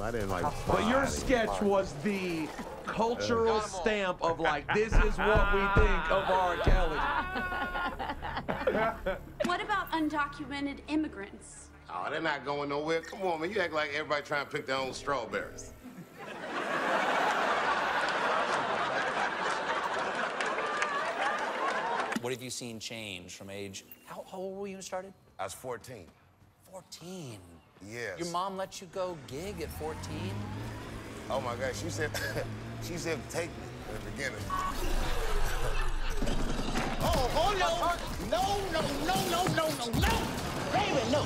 I didn't like. But your sketch was the cultural stamp of like, this is what we think of R. Kelly. What about undocumented immigrants? Oh, they're not going nowhere. Come on, man. You act like everybody trying to pick their own strawberries. What have you seen change from age? How old were you when you started? I was 14. 14. Yes. Your mom let you go gig at 14? Oh my God, she said take me in the beginning. Oh no. Baby, no.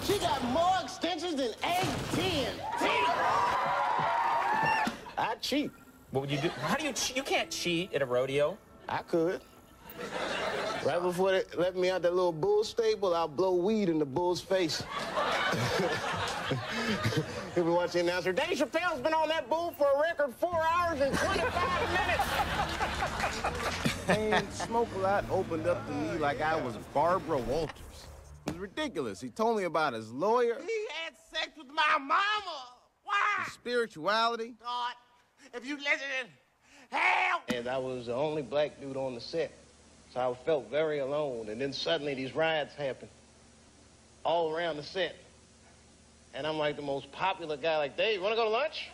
She got more extensions than AT&T. I cheat. What would you do? How do you cheat? You can't cheat at a rodeo. I could. Right before they let me out that little bull stable, I'll blow weed in the bull's face. He'll be watching the announcer. Dave Chappelle's been on that bull for a record 4 hours and 25 minutes. And Smoke a Lot opened up to me like I was Barbara Walters. It was ridiculous. He told me about his lawyer. He had sex with my mama. Why? His spirituality. God, if you listen in hell. And I was the only black dude on the set. So I felt very alone. And then suddenly these riots happened all around the set. And I'm like the most popular guy, like, Dave, you want to go to lunch?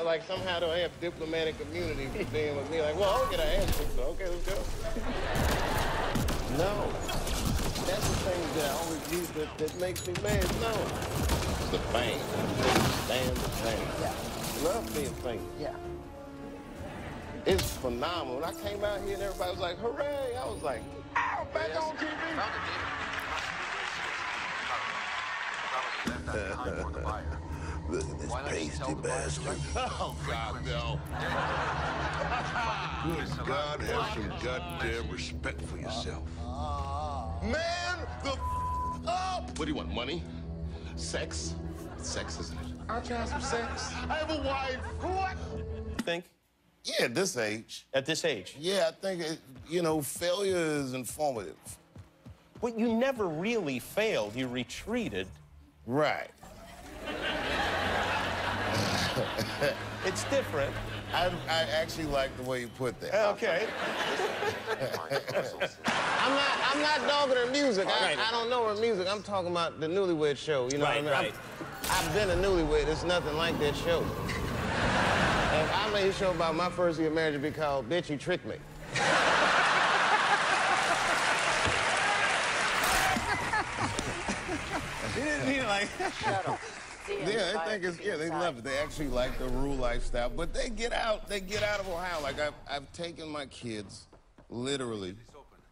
Like, somehow do I have diplomatic immunity for being with me? Like, well, I'll get an answer, so okay, let's go. No. That's the thing that I always use that makes me mad. No. It's the fame. Stand the fame. Yeah. Love being famous. Yeah. It's phenomenal. When I came out here and everybody was like, hooray, I was like, ow, back on TV. Look at this pasty bastard. Oh, God, no. Good God, have some goddamn respect for yourself. Man, the up! What do you want, money? Sex? Sex, isn't it? I'll try some sex. I have a wife. What? Think? Yeah, at this age. At this age? Yeah, I think, failure is informative. Well, you never really failed. You retreated. Right. It's different. I actually like the way you put that. Okay. I'm not dogging her music. I don't know her music. I'm talking about the Newlywed Show. You know what I mean? Right. I've been a newlywed. It's nothing like that show. If I made a show about my first year of marriage, it'd be called Bitch, You Tricked Me. You didn't mean it like Shut up. Yeah, they think it's, they love it. They actually like the rural lifestyle, but they get out of Ohio. Like, I've taken my kids literally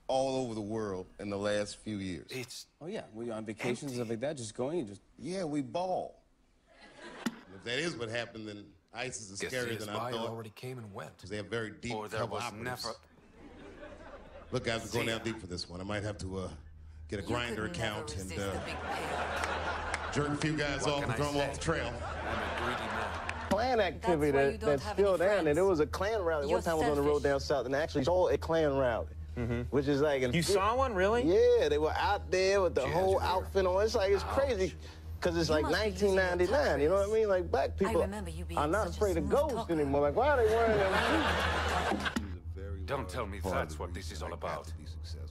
all over the world in the last few years. Oh, yeah. Well, you're on vacations and stuff like that, just going and just... Yeah, we ball. If that is what happened, then ISIS is scarier than I thought. Already came and went. Because they have very deep cover operatives. Never... Look, guys, we're going down deep for this one. I might have to get a grinder account and jerk a few guys off and throw them off the trail. I'm a greedy man. Klan activity that's still down there. There was a Klan rally. One time I was on the road down south and I actually saw a Klan rally. Which is like... You saw one, really? Yeah, they were out there with the whole outfit on. It's like, it's crazy. Because it's like 1999, you know what I mean? Like, black people are not afraid of ghosts anymore. Like, why are they wearing them shoes? Don't tell me that's what this is all about.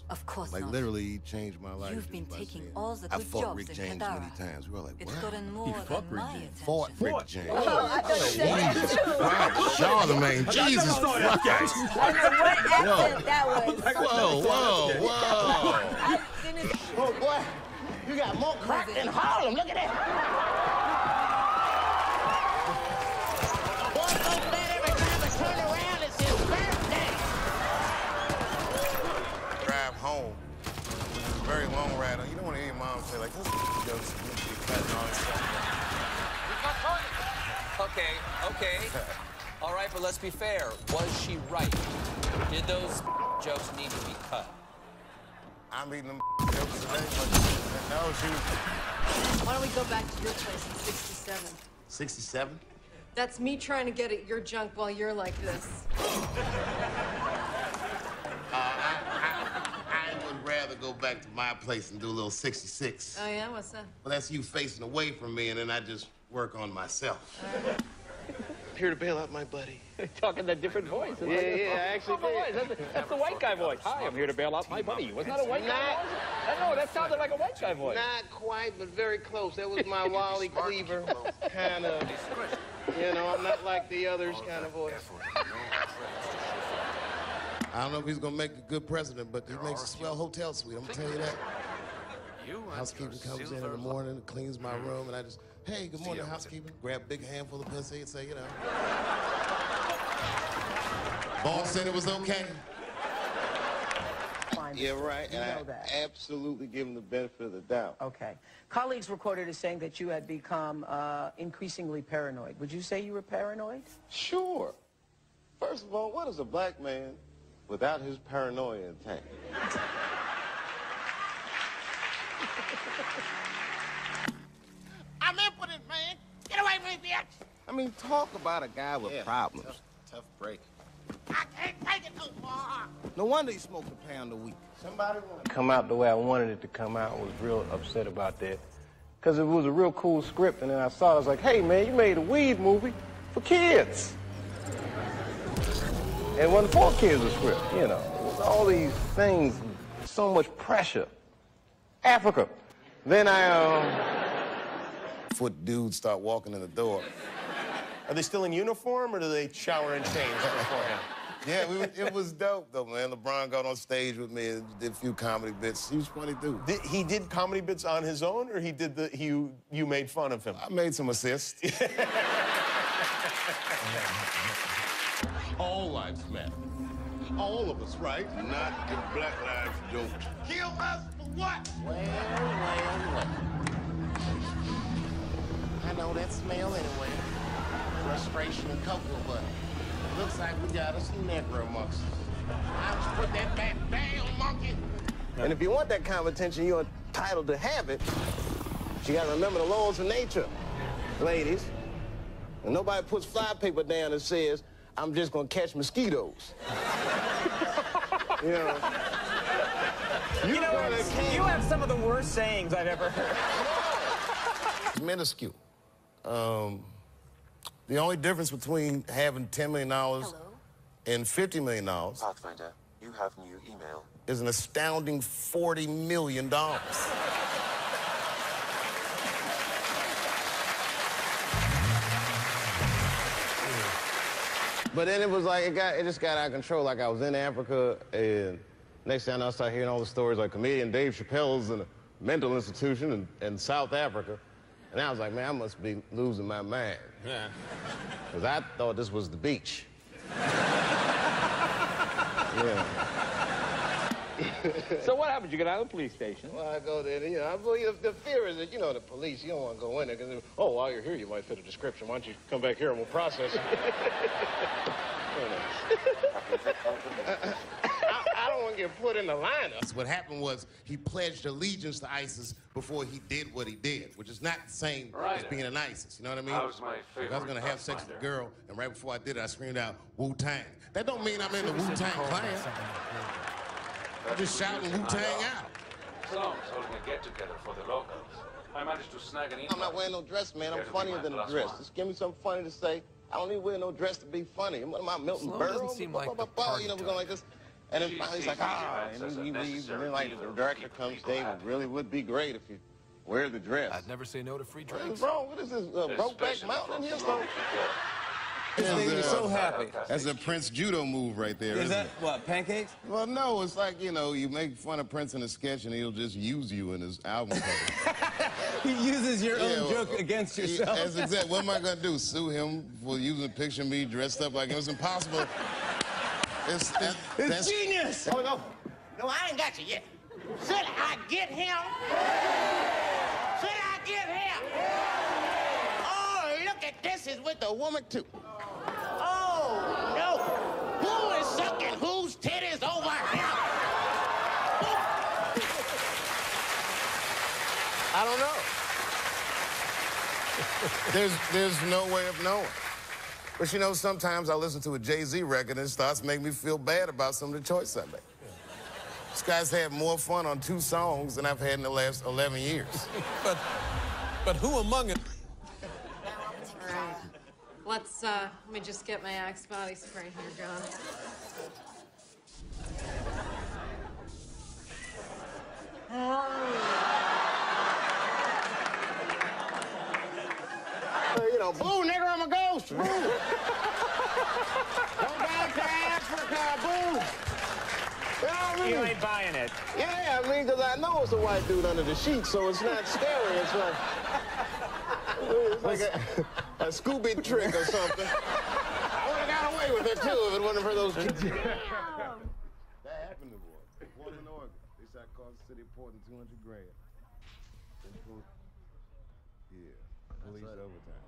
Of course like, not. literally, he changed my life. You've been taking all the I good fought jobs Rick in James Qatar. many times. We were like, It's what? gotten more than my attention. Fought Rick James. Oh, I thought you said Wow, Charlemagne, Jesus Christ. I know what accent that was. Whoa. Oh, boy, you got more crack than Harlem. Look at that. Boy, so bad every time I turn around, it's his birthday. Drive home. Very long ride. You don't want to hear your mom say, like, this jokes and cut and all that stuff. Okay. All right, but let's be fair. Was she right? Did those jokes need to be cut? I'm eating them jokes today, but no, she was... Why don't we go back to your place in 67? 67? That's me trying to get at your junk while you're like this. I would rather go back to my place and do a little 66. Oh, yeah? What's that? Well, that's you facing away from me, and then I just work on myself. Here to bail out my buddy. Talking that different voice. Yeah, I actually did. That's the white guy voice. Hi, I'm here to bail out my buddy. Wasn't that a white guy voice? No, that sounded like a white guy voice. Not quite, but very close. That was my Wally Cleaver kind of, you know, I'm not like the others kind of voice. I don't know if he's gonna make a good president, but he makes a swell hotel suite, I'm gonna tell you that. Housekeeping comes in the morning, cleans my room, and I just, hey, good morning, housekeeping. Grab a big handful of pussy and say, you know. Boss said it was okay. Yeah, right, and I absolutely give him the benefit of the doubt. Okay. Colleagues were quoted as saying that you had become increasingly paranoid. Would you say you were paranoid? Sure. First of all, what is a black man without his paranoia intact? I'm impotent, man. Get away from me, bitch. I mean, talk about a guy with problems. Tough break. I can't take it no more. No wonder he smoked a pound a week. Somebody want to come out the way I wanted it to come out. I was real upset about that. Because it was a real cool script, and then I saw it, I was like, hey, man, you made a weed movie for kids. And it wasn't for kids, the script, you know. It was all these things, so much pressure. Africa. Then foot dudes start walking in the door. Are they still in uniform, or do they shower and change beforehand? Yeah, it was dope, though, man. LeBron got on stage with me and did a few comedy bits. He was a funny dude. He did comedy bits on his own, or he did you made fun of him? I made some assists. All lives matter. All of us, right? Not if black lives don't. Kill us for what? Well. I know that smell anyway. Frustration and cocoa butter. Looks like we got us some Negro monkeys. I'll just put that back down, monkey. And if you want that kind of attention, you're entitled to have it. But you gotta remember the laws of nature, ladies. And nobody puts fly paper down and says, I'm just gonna catch mosquitoes. You know. You have some of the worst sayings I've ever heard. It's minuscule. The only difference between having $10 million and $50 million Pathfinder, you have new email. is an astounding $40 million. But then it was like, it just got out of control. Like I was in Africa, and next thing I know, I started hearing all the stories like comedian Dave Chappelle's in a mental institution in South Africa. And I was like, man, I must be losing my mind. Yeah. Because I thought this was the beach. Yeah. So what happened? You get out of the police station? Well, I go there, you know, I believe the fear is that, you know, the police, you don't want to go in there because, oh, while you're here, you might fit a description. Why don't you come back here and we'll process it? I don't want to get put in the lineup. What happened was he pledged allegiance to ISIS before he did what he did, which is not the same as being an ISIS. You know what I mean? That was my favorite. If I was going to have sex with a girl, and right before I did it, I screamed out, Wu-Tang. That don't mean I'm in the Wu-Tang clan. I'm just shouting Wu-Tang out. Songs holding a get-together for the locals. I managed to snag an I'm not wearing no dress, man. I'm funnier than a dress. Just give me something funny to say. I don't need to wear no dress to be funny. What am I, Milton Berle? doesn't seem like the You know, we're going like this. And then finally he's like, and then he leaves, and then like the director comes, Dave, it really would be great if you wear the dress. I'd never say no to free What drinks. is wrong? What is this, Brokeback Mountain in here? This made me so happy. That's a Prince judo move right there. Is that, it? what, pancakes? Well, no, it's like, you know, you make fun of Prince in a sketch and he'll just use you in his album cover. He uses your own joke against yourself. That's exactly. What am I going to do? Sue him for using a picture of me dressed up like him? It's impossible. It's genius! Oh, no. No, I ain't got you yet. Should I get him? Should I get him? Oh, look at this is with the woman, too. Oh, no. Who is sucking whose titties over here? I don't know. There's no way of knowing. But you know, sometimes I listen to a Jay-Z record and it starts making me feel bad about some of the choices I make. guy's had more fun on 2 songs than I've had in the last 11 years. But who among it? All right. Let me just get my Axe body spray here going. You know, boo, nigga, I'm a ghost. Boo. Go back to Africa, boo. You know what I mean? You ain't buying it. Yeah, I mean, because I know it's a white dude under the sheet, so it's not scary. It's like a Scooby trick or something. I would have got away with it, too, if it wasn't for those kids. That happened to boy. Born in Oregon. They said I caused the city of Portland 200 grand. Yeah, police overtime.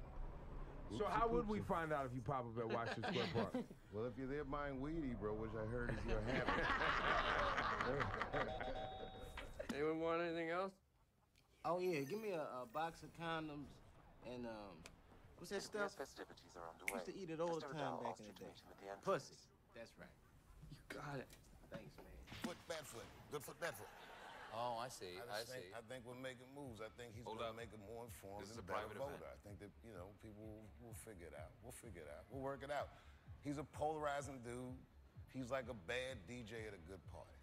So how would we find out if you pop up at Washington Square Park? Well, if you're there buying weedy, bro, which I heard is your habit. Anyone want anything else? Oh, yeah, give me a box of condoms and, what's that stuff? Festivities are underway. Used to eat it all the time back in the day. Pussy. That's right. You got it. Thanks, man. Foot, bad foot. Good foot, bad foot. Oh, I see. I see. I think we're making moves. I think he's going to make it more informed This and is a a better private voter. event. I think that, you know, people will figure it out. We'll figure it out. We'll work it out. He's a polarizing dude. He's like a bad DJ at a good party.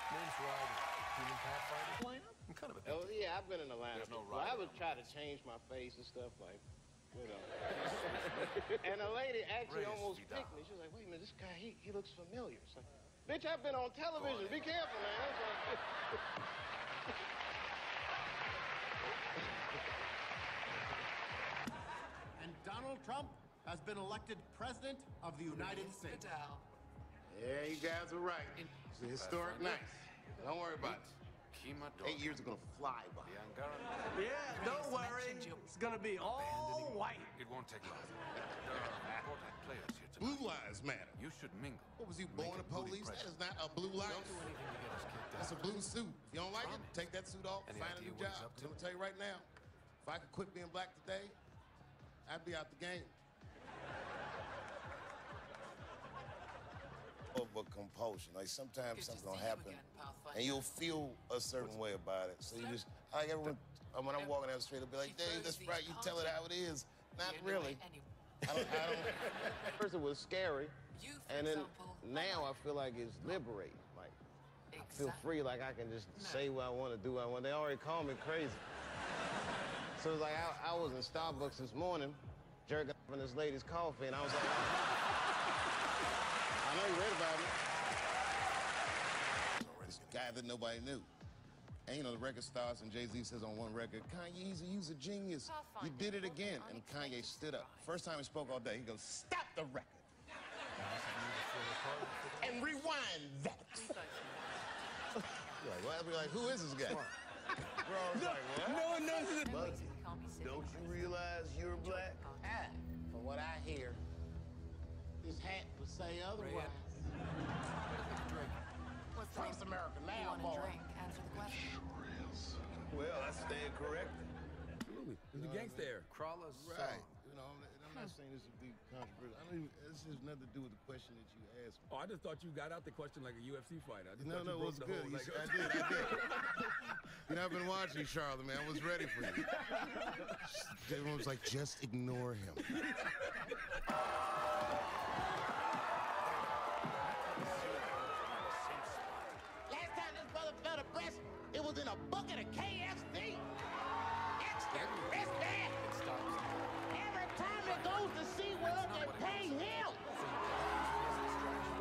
Name's Ryder. Human Pathfinder? I'm kind of a big Oh, yeah, I've been in the line. There's no Well, I rider. would try to change my face and stuff like, you know. And a lady actually Reyes, almost Vidal. picked me. She was like, wait a minute, this guy, he looks familiar. It's like, bitch, I've been on television. Be careful, man. It's like, And Donald Trump has been elected President of the United States. yeah, you guys are right. It's a historic night. Don't worry about it. 8 years are going to fly by. Yeah, don't worry. It's gonna be all white. It won't take long. There are important players here tonight. Blue lives matter. You should mingle. What was you born a police? That is not a blue life. Don't do anything to get us kicked out. That's a blue suit. If you don't like it, take that suit off, Any find a idea new what job. he's up to? I'm gonna tell you right now, if I could quit being black today, I'd be out the game. Of a compulsion. Like sometimes something's gonna happen, and you'll feel a certain way about it. So you just, like everyone, when I'm walking down the street, they'll be like, Dave, that's right, you tell it how it is. Not really. I don't. First it was scary, and then now I feel like it's liberating. Like I feel free, like I can just say what I want to do. What I want. They already call me crazy. So it's like I was in Starbucks this morning, jerking up in this lady's coffee, and I was like, I know you read about me. This guy that nobody knew. And you know, the record starts and Jay-Z says on one record, Kanye, he's a genius. You did it again. And Kanye stood up. First time he spoke all day, he goes, stop the record. And rewind that. You're like, what? I'll be like, who is this guy? We're all like, what? No one knows it. But don't you realize you're black? From what I hear, this hat would say otherwise. Trump's America now, boy. Well, I stand corrected. Absolutely. There's a gangster there. Crawler's Right. You know, I'm not saying this would be controversial. This has nothing to do with the question that you asked me. Oh, I just thought you got out the question like a UFC fighter. I just No, thought you it was broke the good. whole, like, I did. You know, I've been watching Charlotte, man. I was ready for you. Everyone was like, just ignore him. Last time this brother felt a breast, it was in a bucket of KFC. Extra crispy. Every time it goes to SeaWorld, they pay him.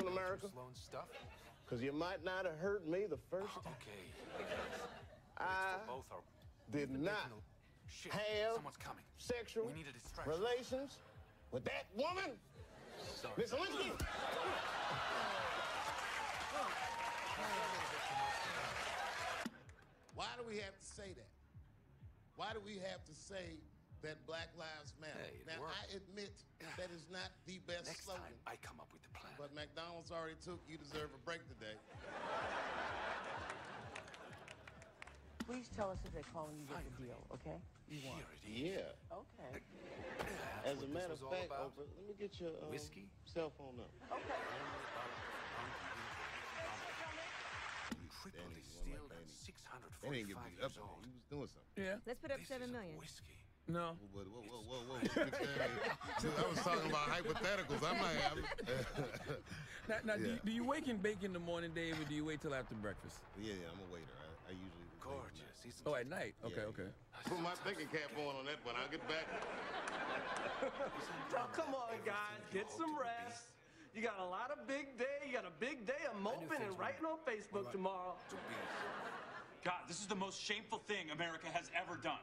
In America? Sloan stuff? Because you might not have hurt me the first time. Okay. I Both are did not shit. have Someone's coming. sexual We need a distraction. relations with that woman. Sorry. Miss Lewinsky. Why do we have to say that? Why do we have to say that Black Lives Matter? Hey, it now, worked. I admit that is not the best Next slogan. time, I come up with the plan. But McDonald's already took You Deserve a Break today. Please tell us if they're calling you with the deal, okay? You want. Yeah. Okay. As a what this matter was of all fact, about. Oprah, let me get your Whiskey? cell phone number. Okay. Triple distilled at 645 They didn't get beat up. He was doing something. Yeah. Let's put up 7 million. No. Whoa. I was talking about hypotheticals. I'm like, Now, Yeah. do you wake and bake in the morning, Dave, or do you wait till after breakfast? Yeah, I'm a waiter. I usually Gorgeous. Oh, at night? Okay, Yeah, okay. Put my thinking cap on that one. I'll get back. Now, come on, guys. Get some rest. You got a lot of big day. You got a big day of moping and writing on Facebook tomorrow. God, this is the most shameful thing America has ever done.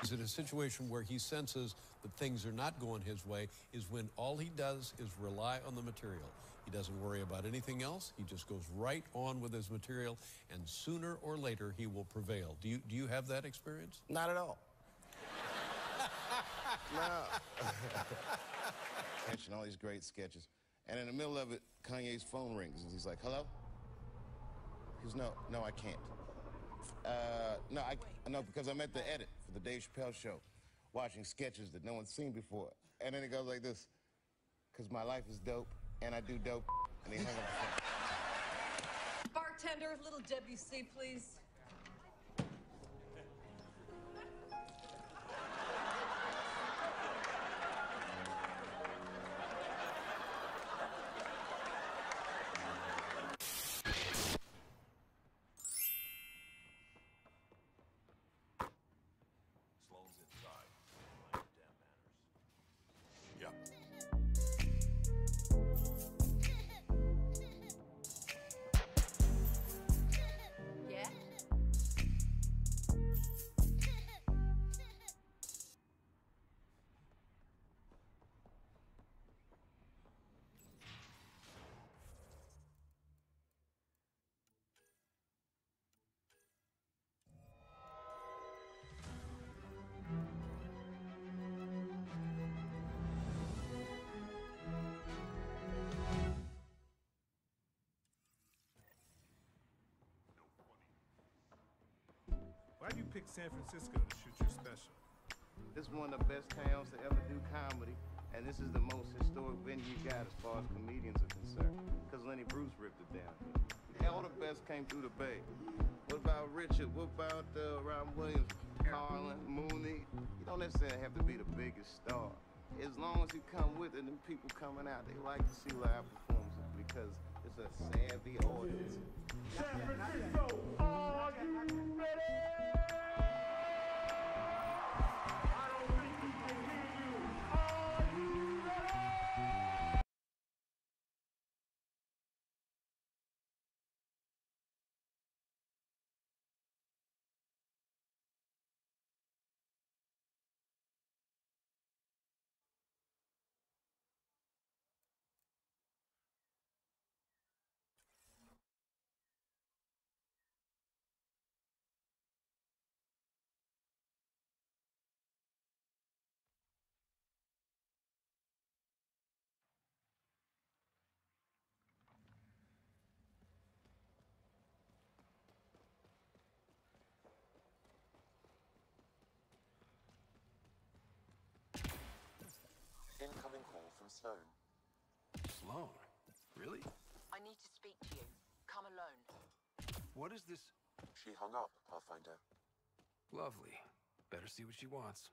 He's in a situation where he senses that things are not going his way is when all he does is rely on the material. He doesn't worry about anything else. He just goes right on with his material, and sooner or later he will prevail. Do you have that experience? Not at all. No. Mention all these great sketches. And in the middle of it, Kanye's phone rings, and he's like, hello? He goes, no, I can't. No, because I'm at the edit for the Dave Chappelle show, watching sketches that no one's seen before. And then it goes like this, because my life is dope, and I do dope, and he hung up the phone. Bartender, little WC, please. Sloan's inside. Mind your damn manners. Yep. Yeah? Why'd you pick San Francisco to shoot your special? This is one of the best towns to ever do comedy, and this is the most historic venue you got as far as comedians are concerned, because Lenny Bruce ripped it down here. All the best came through the Bay. What about Richard? What about Robin Williams, Carlin, Mooney? You don't necessarily have to be the biggest star. As long as you come with it, and people coming out, they like to see live performances because it's a savvy audience. San Francisco, are you ready? Incoming call from Sloan. Sloan? Really? I need to speak to you. Come alone. What is this? She hung up, Pathfinder. Lovely. Better see what she wants.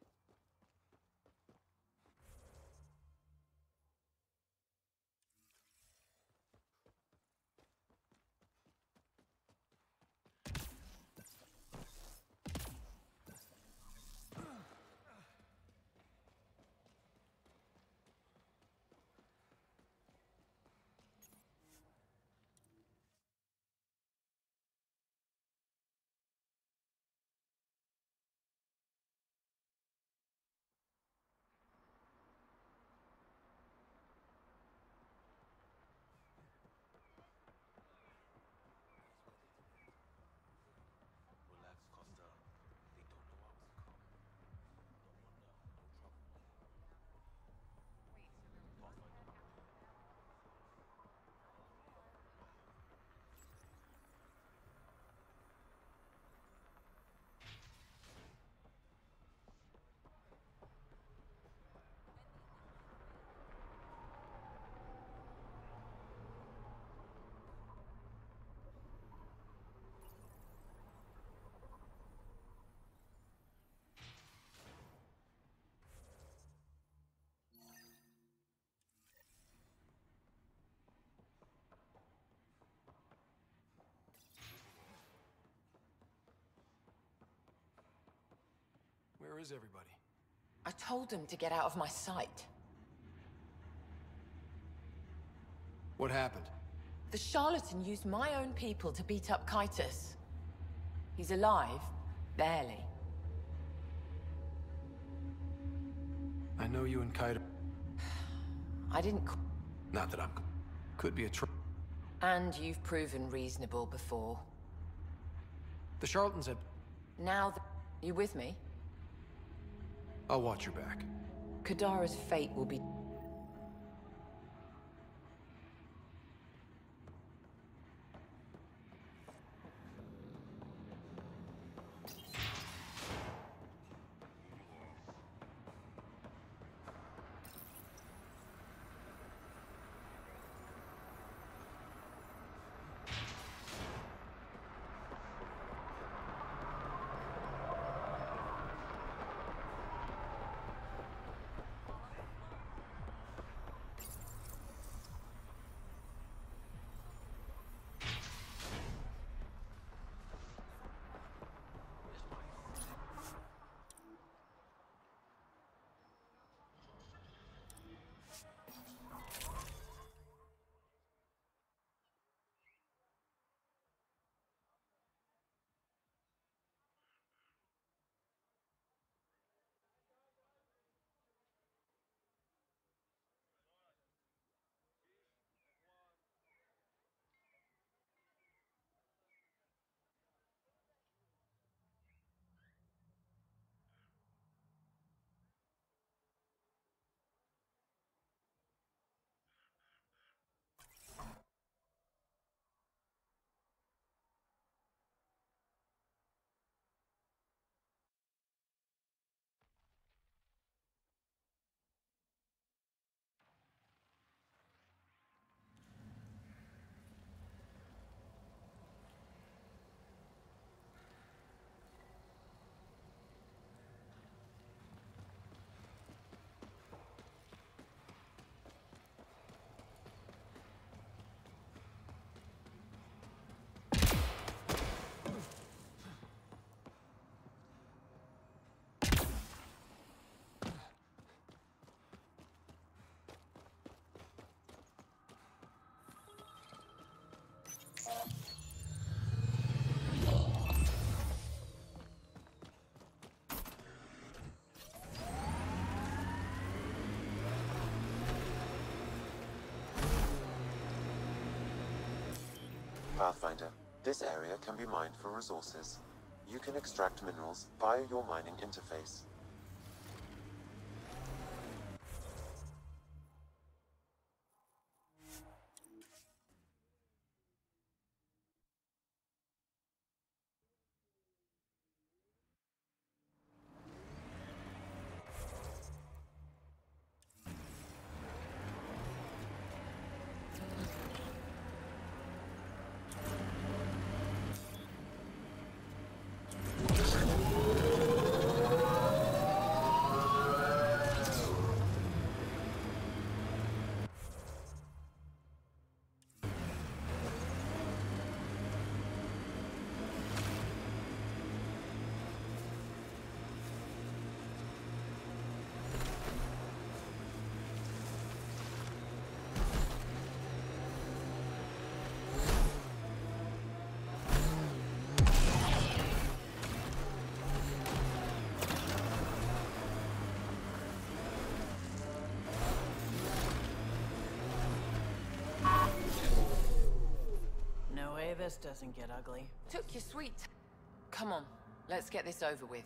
Where is everybody? I told them to get out of my sight. What happened? The charlatan used my own people to beat up Kaitus. He's alive, barely. I know you and Kaito. I didn't. Not that I'm. Could be a And you've proven reasonable before. The charlatans have. Now, you with me? I'll watch your back. Kadara's fate will be. Pathfinder, this area can be mined for resources. You can extract minerals via your mining interface. No way this doesn't get ugly. Took you sweet. Come on, let's get this over with.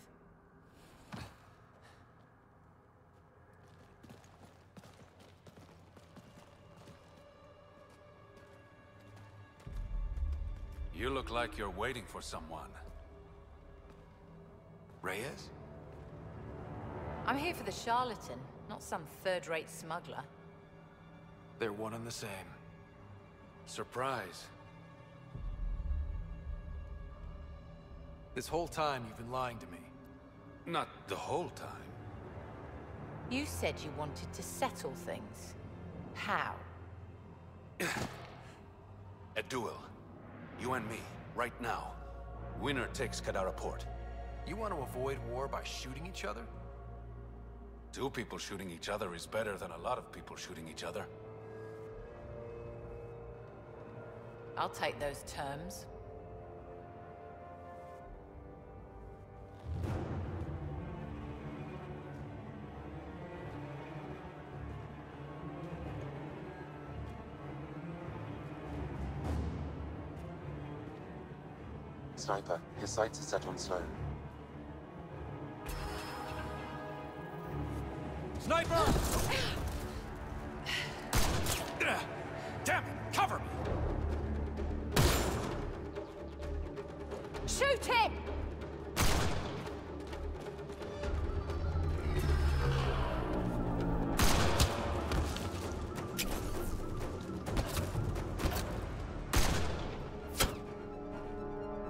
You look like you're waiting for someone. Reyes? I'm here for the charlatan, not some third-rate smuggler. They're one and the same. Surprise. This whole time you've been lying to me. Not the whole time. You said you wanted to settle things. How? A duel. You and me, right now. Winner takes Kadara Port. You want to avoid war by shooting each other? Two people shooting each other is better than a lot of people shooting each other. I'll take those terms. Sniper, his sights are set on slow. Sniper! Damn it! Cover me! Shoot him!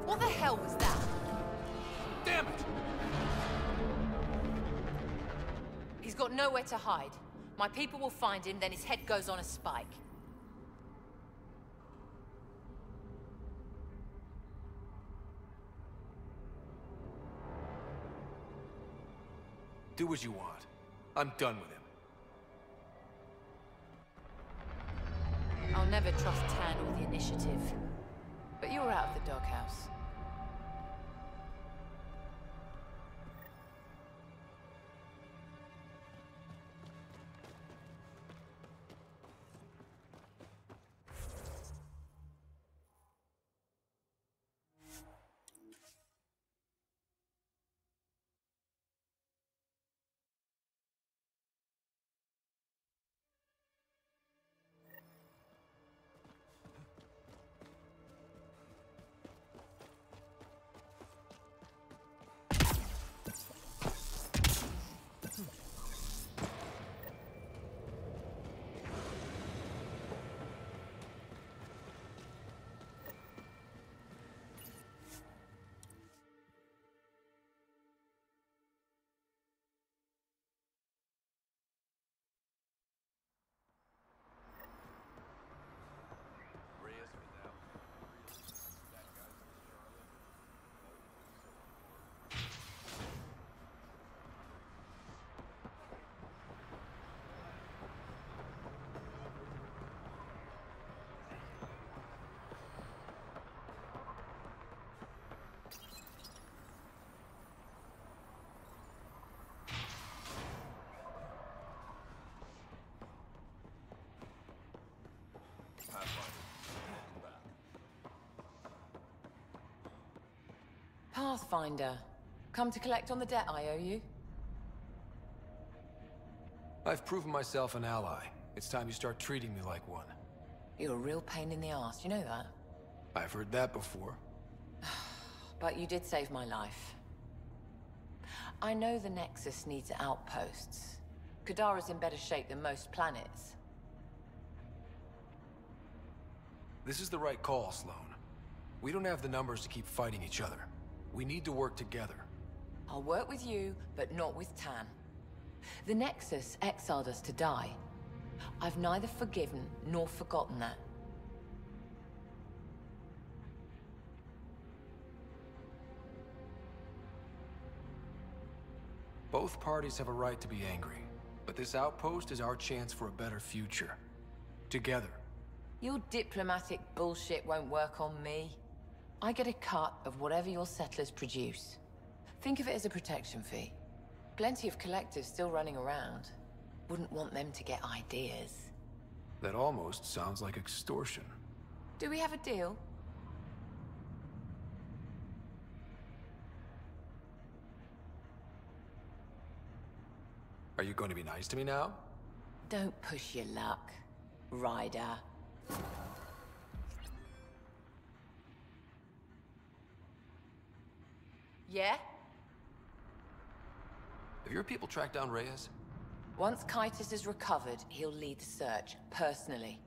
What the hell was that? Damn it! He's got nowhere to hide. My people will find him, then his head goes on a spike. Do what you want. I'm done with him. I'll never trust Tan or the Initiative. But you're out of the doghouse. Pathfinder. Come to collect on the debt I owe you? I've proven myself an ally. It's time you start treating me like one. You're a real pain in the ass, you know that? I've heard that before. But you did save my life. I know the Nexus needs outposts. Kadara's in better shape than most planets. This is the right call, Sloan. We don't have the numbers to keep fighting each other. We need to work together. I'll work with you, but not with Tan. The Nexus exiled us to die. I've neither forgiven nor forgotten that. Both parties have a right to be angry, but this outpost is our chance for a better future. Together. Your diplomatic bullshit won't work on me. I get a cut of whatever your settlers produce. Think of it as a protection fee. Plenty of collectors still running around. Wouldn't want them to get ideas. That almost sounds like extortion. Do we have a deal? Are you going to be nice to me now? Don't push your luck, Ryder. Yeah? Have your people tracked down Reyes? Once Kaitis is recovered, he'll lead the search, personally.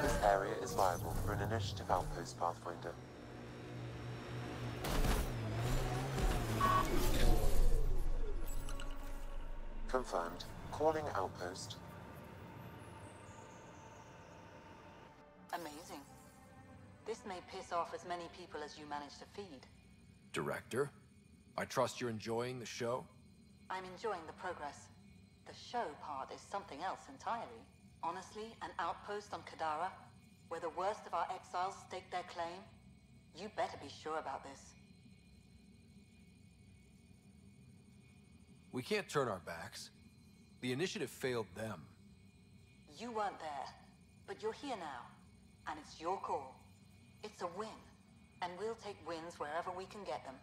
This area is viable for an initiative outpost, Pathfinder. Confirmed. Calling outpost. Amazing. This may piss off as many people as you manage to feed. Director, I trust you're enjoying the show? I'm enjoying the progress. The show part is something else entirely. Honestly, an outpost on Kadara, where the worst of our exiles stake their claim, you better be sure about this. We can't turn our backs. The initiative failed them. You weren't there, but you're here now, and it's your call. It's a win, and we'll take wins wherever we can get them.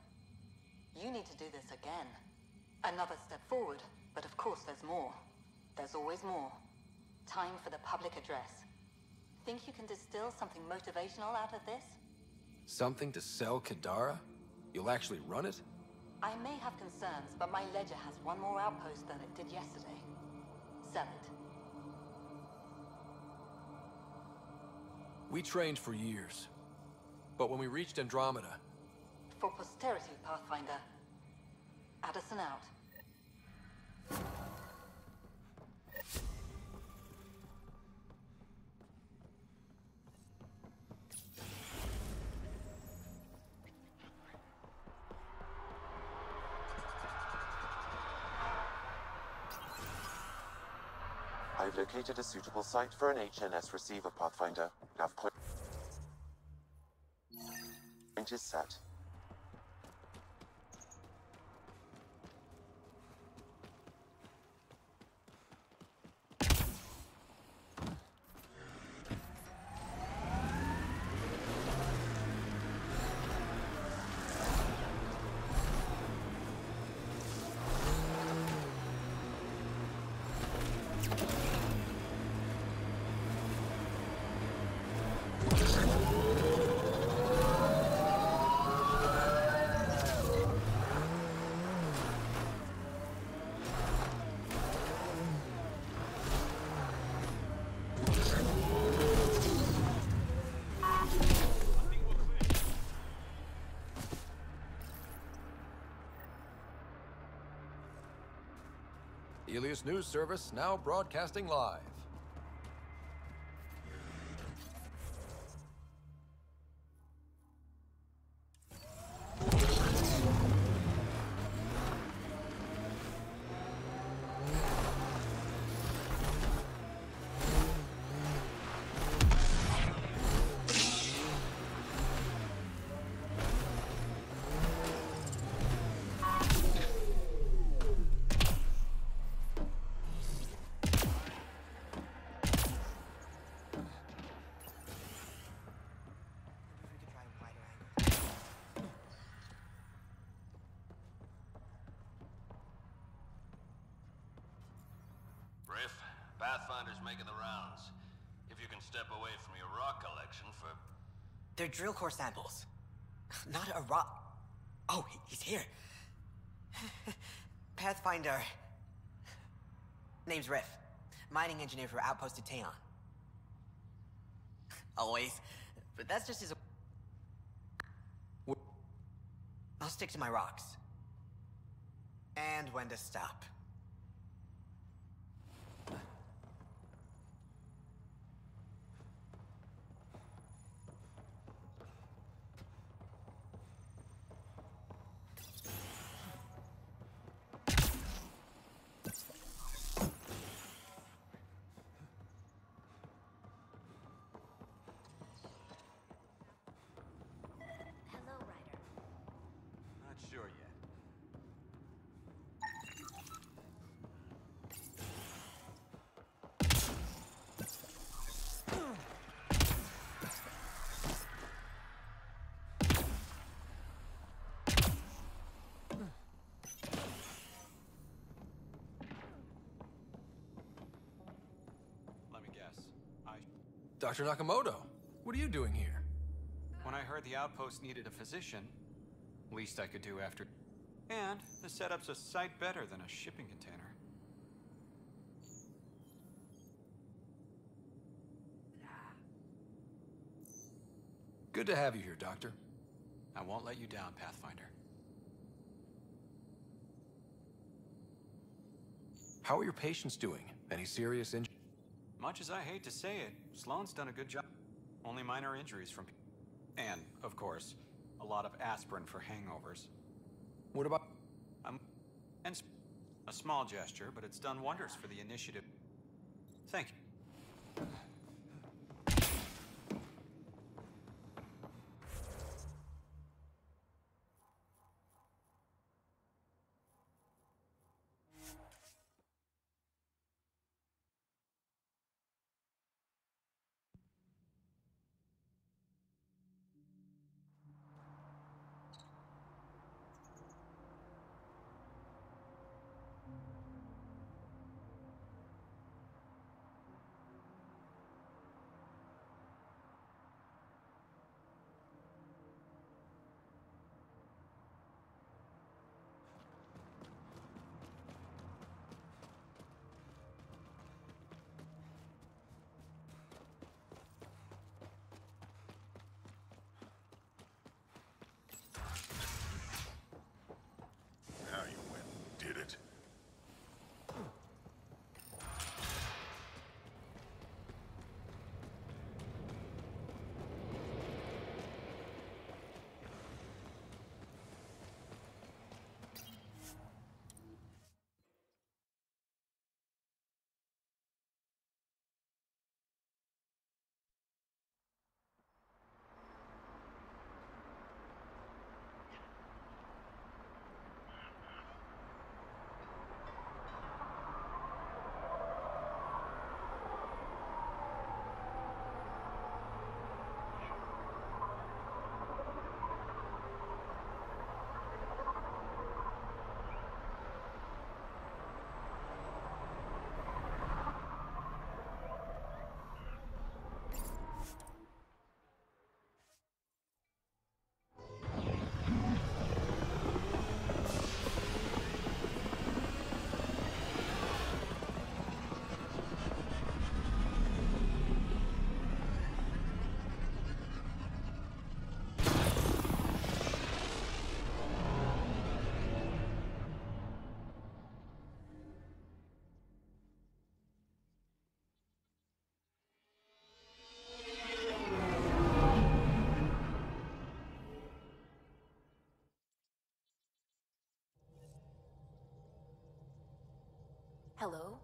You need to do this again. Another step forward, but of course there's more. There's always more. Time for the public address. Think you can distill something motivational out of this? Something to sell Kadara? You'll actually run it? I may have concerns, but my ledger has one more outpost than it did yesterday. Sell it. We trained for years. But when we reached Andromeda... For posterity, Pathfinder. Addison out. I've located a suitable site for an HNS receiver, Pathfinder. Nav point is set. Elias News Service now broadcasting live. Riff, Pathfinder's making the rounds. If you can step away from your rock collection for... They're drill core samples. Not a rock. Oh, he's here. Pathfinder. Name's Riff. Mining engineer for Outpost Teon. Always. But that's just his... I'll stick to my rocks. And when to stop. Dr. Nakamoto, what are you doing here? When I heard the outpost needed a physician, least I could do after... And the setup's a sight better than a shipping container. Good to have you here, Doctor. I won't let you down, Pathfinder. How are your patients doing? Any serious injuries? Much as I hate to say it, Sloane's done a good job. Only minor injuries from... And, of course, a lot of aspirin for hangovers. What about... And a small gesture, but it's done wonders for the initiative. Thank you. Now you went and did it. Hello?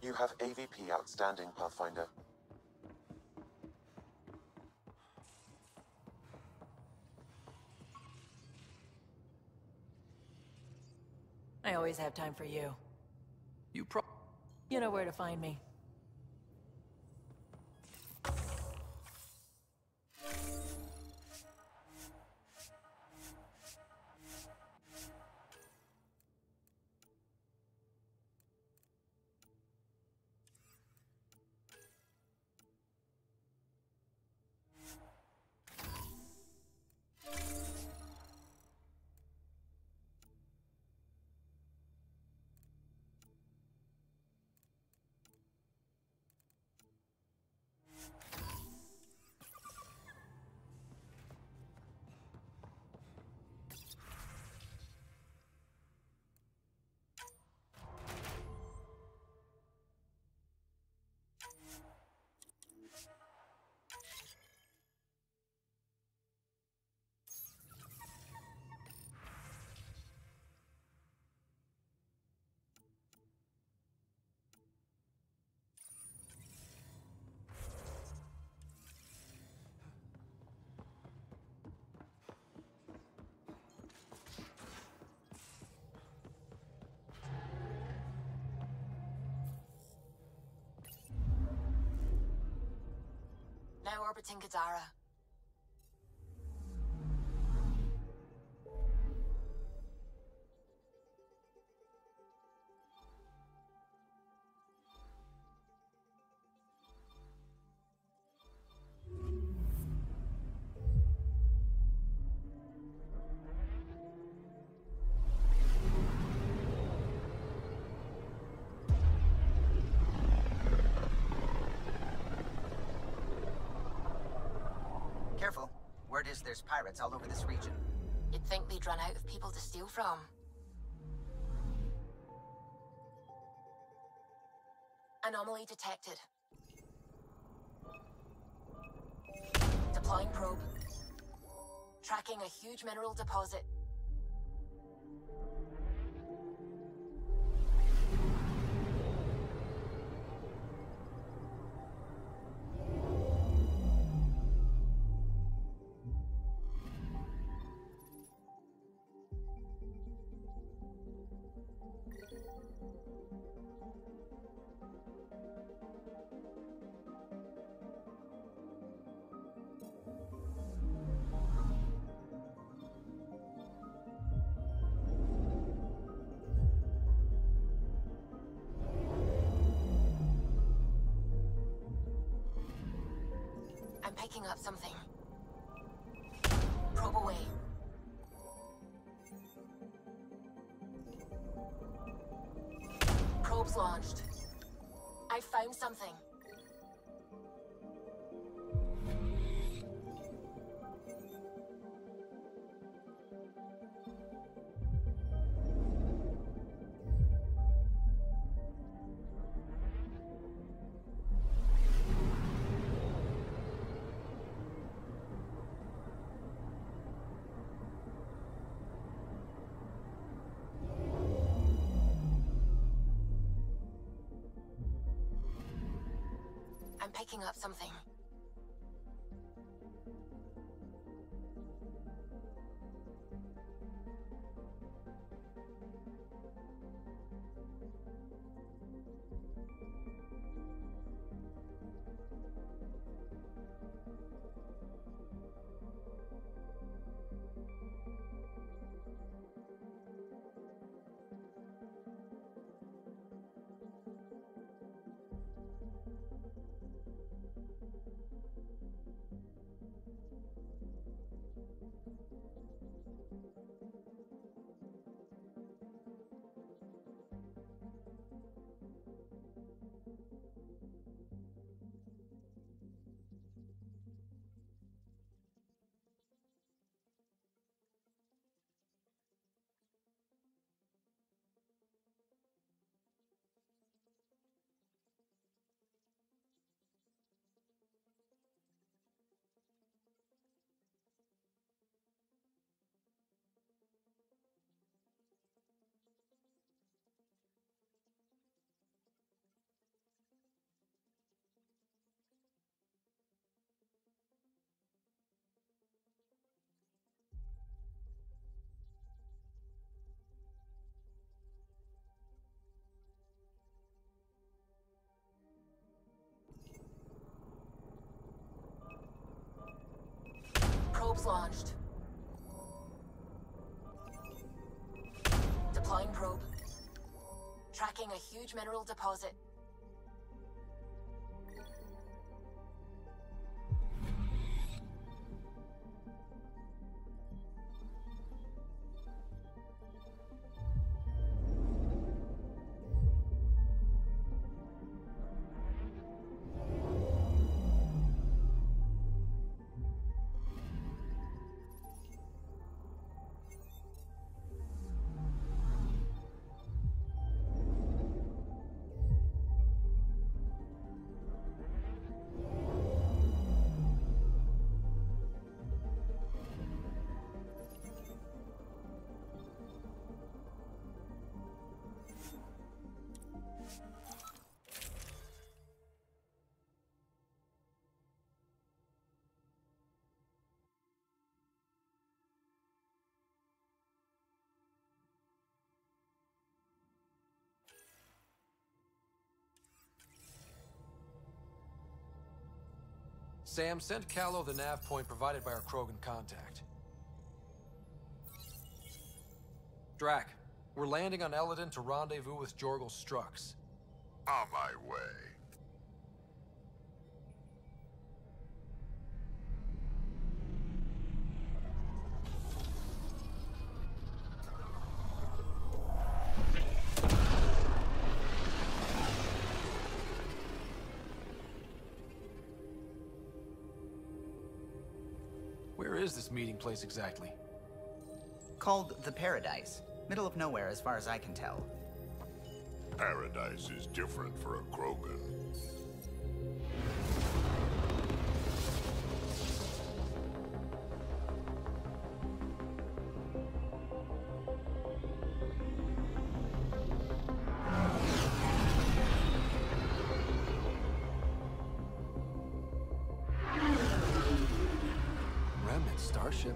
You have AVP outstanding, Pathfinder. I always have time for you. You know where to find me. orbiting Gadara. Careful. Word is there's pirates all over this region. You'd think they'd run out of people to steal from. Anomaly detected. Deploying probe. Tracking a huge mineral deposit. I'm picking up something. Probe away. Probe's launched. I found something. I'm picking up something. Probe's launched. Deploying probe. Tracking a huge mineral deposit. Sam, send Callow the nav point provided by our Krogan contact. Drac, we're landing on Eladon to rendezvous with Jorgel Strux. On my way. Where is this meeting place exactly? Called the Paradise. Middle of nowhere as far as I can tell. Paradise is different for a Krogan. Remnant starship?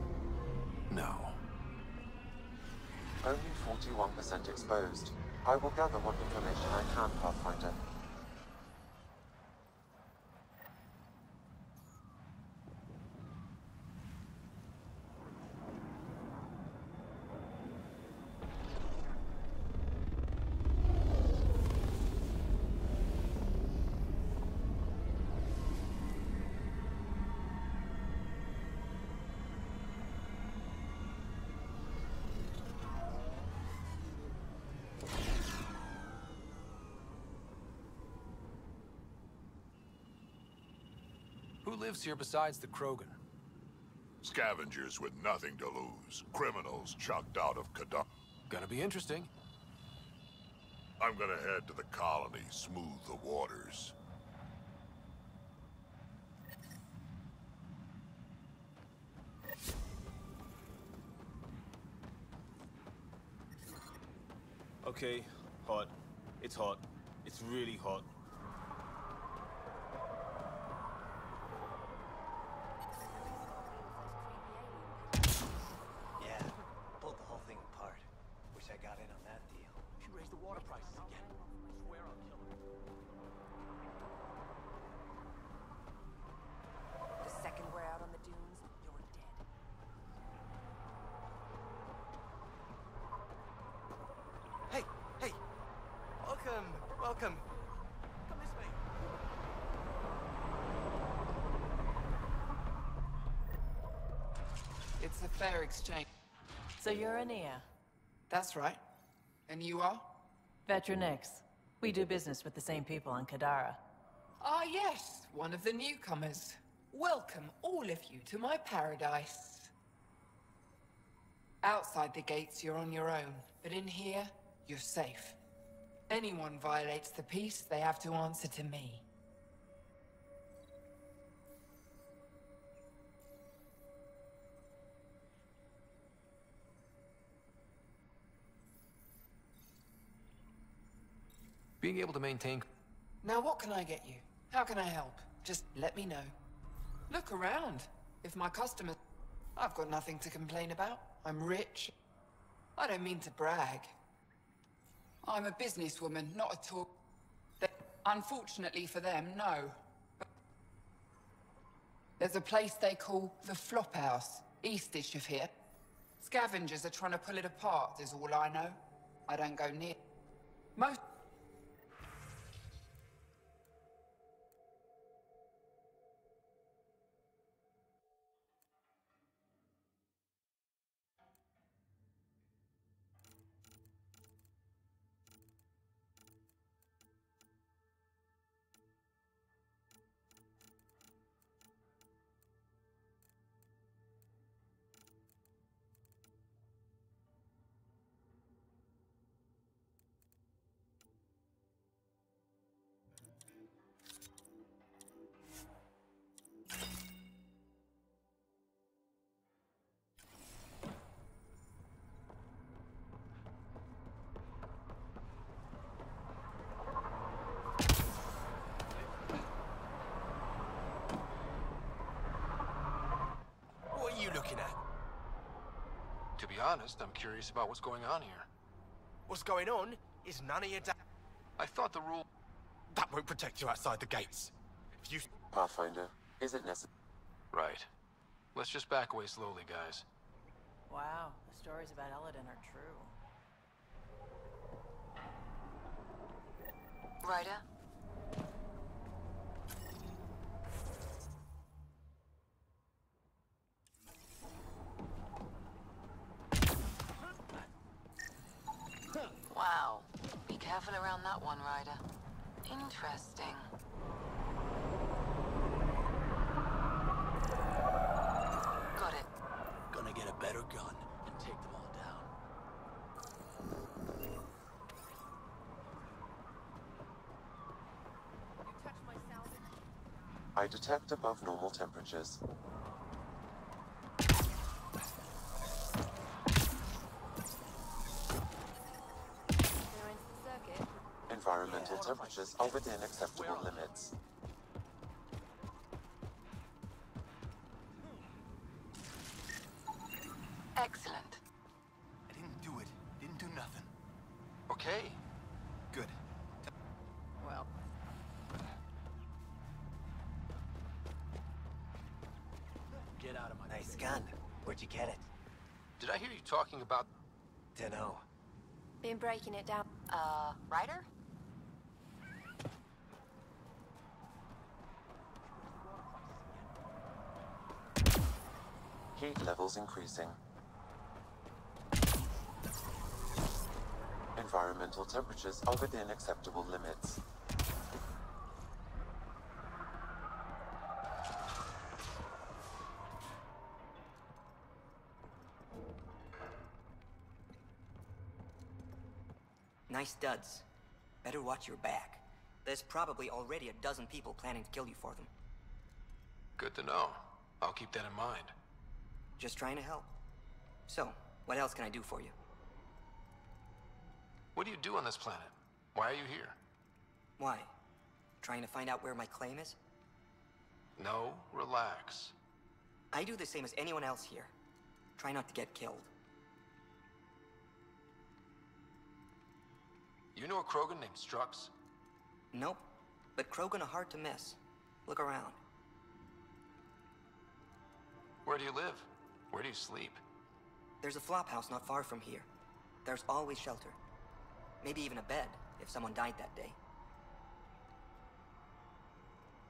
No. Only 41% exposed. I will gather what information I can, Pathfinder. Who lives here besides the Krogan? Scavengers with nothing to lose. Criminals chucked out of Kadar. Gonna be interesting. I'm gonna head to the colony, smooth the waters. Okay, hot. It's hot. It's really hot. Yeah, pulled the whole thing apart. Wish I got in on that deal. She raised the water prices again. I swear I'll kill her. The second we're out on the dunes, you're dead. Hey, hey! Welcome, welcome. Come this way. It's a fair exchange. So you're Ania? That's right. And you are? Veteran X. We do business with the same people on Kadara. Ah, yes, one of the newcomers. Welcome, all of you, to my paradise. Outside the gates, you're on your own. But in here, you're safe. Anyone violates the peace, they have to answer to me. Being able to maintain... Now what can I get you? How can I help? Just let me know. Look around. If my customers... I've got nothing to complain about. I'm rich. I don't mean to brag. I'm a businesswoman, not a talk. Unfortunately for them, no. There's a place they call the Flop House, eastish of here. Scavengers are trying to pull it apart, is all I know. I don't go near. Most... What are you looking at? To be honest, I'm curious about what's going on here. What's going on is none of your I thought the rule... That won't protect you outside the gates. If you... Pathfinder, Is it necessary? Right. Let's just back away slowly, guys. Wow, the stories about Eladin are true. Ryder? Wow. Be careful around that one, Ryder. Interesting. Got it. Gonna get a better gun and take them all down. I detect above normal temperatures. Environmental temperatures are within acceptable limits. Excellent. I didn't do it. Didn't do nothing. Okay. Good. Well. Get out of my nice gun. Where'd you get it? Did I hear you talking about... Dunno. Been breaking it down. Ryder? Heat levels increasing. Environmental temperatures are within acceptable limits. Nice studs. Better watch your back. There's probably already a dozen people planning to kill you for them. Good to know. I'll keep that in mind. Just trying to help. So, what else can I do for you? What do you do on this planet? Why are you here? Why? Trying to find out where my claim is? No, relax. I do the same as anyone else here. Try not to get killed. You know a Krogan named Strux? Nope. But Krogan are hard to miss. Look around. Where do you live? Where do you sleep? There's a flophouse not far from here. There's always shelter. Maybe even a bed, if someone died that day.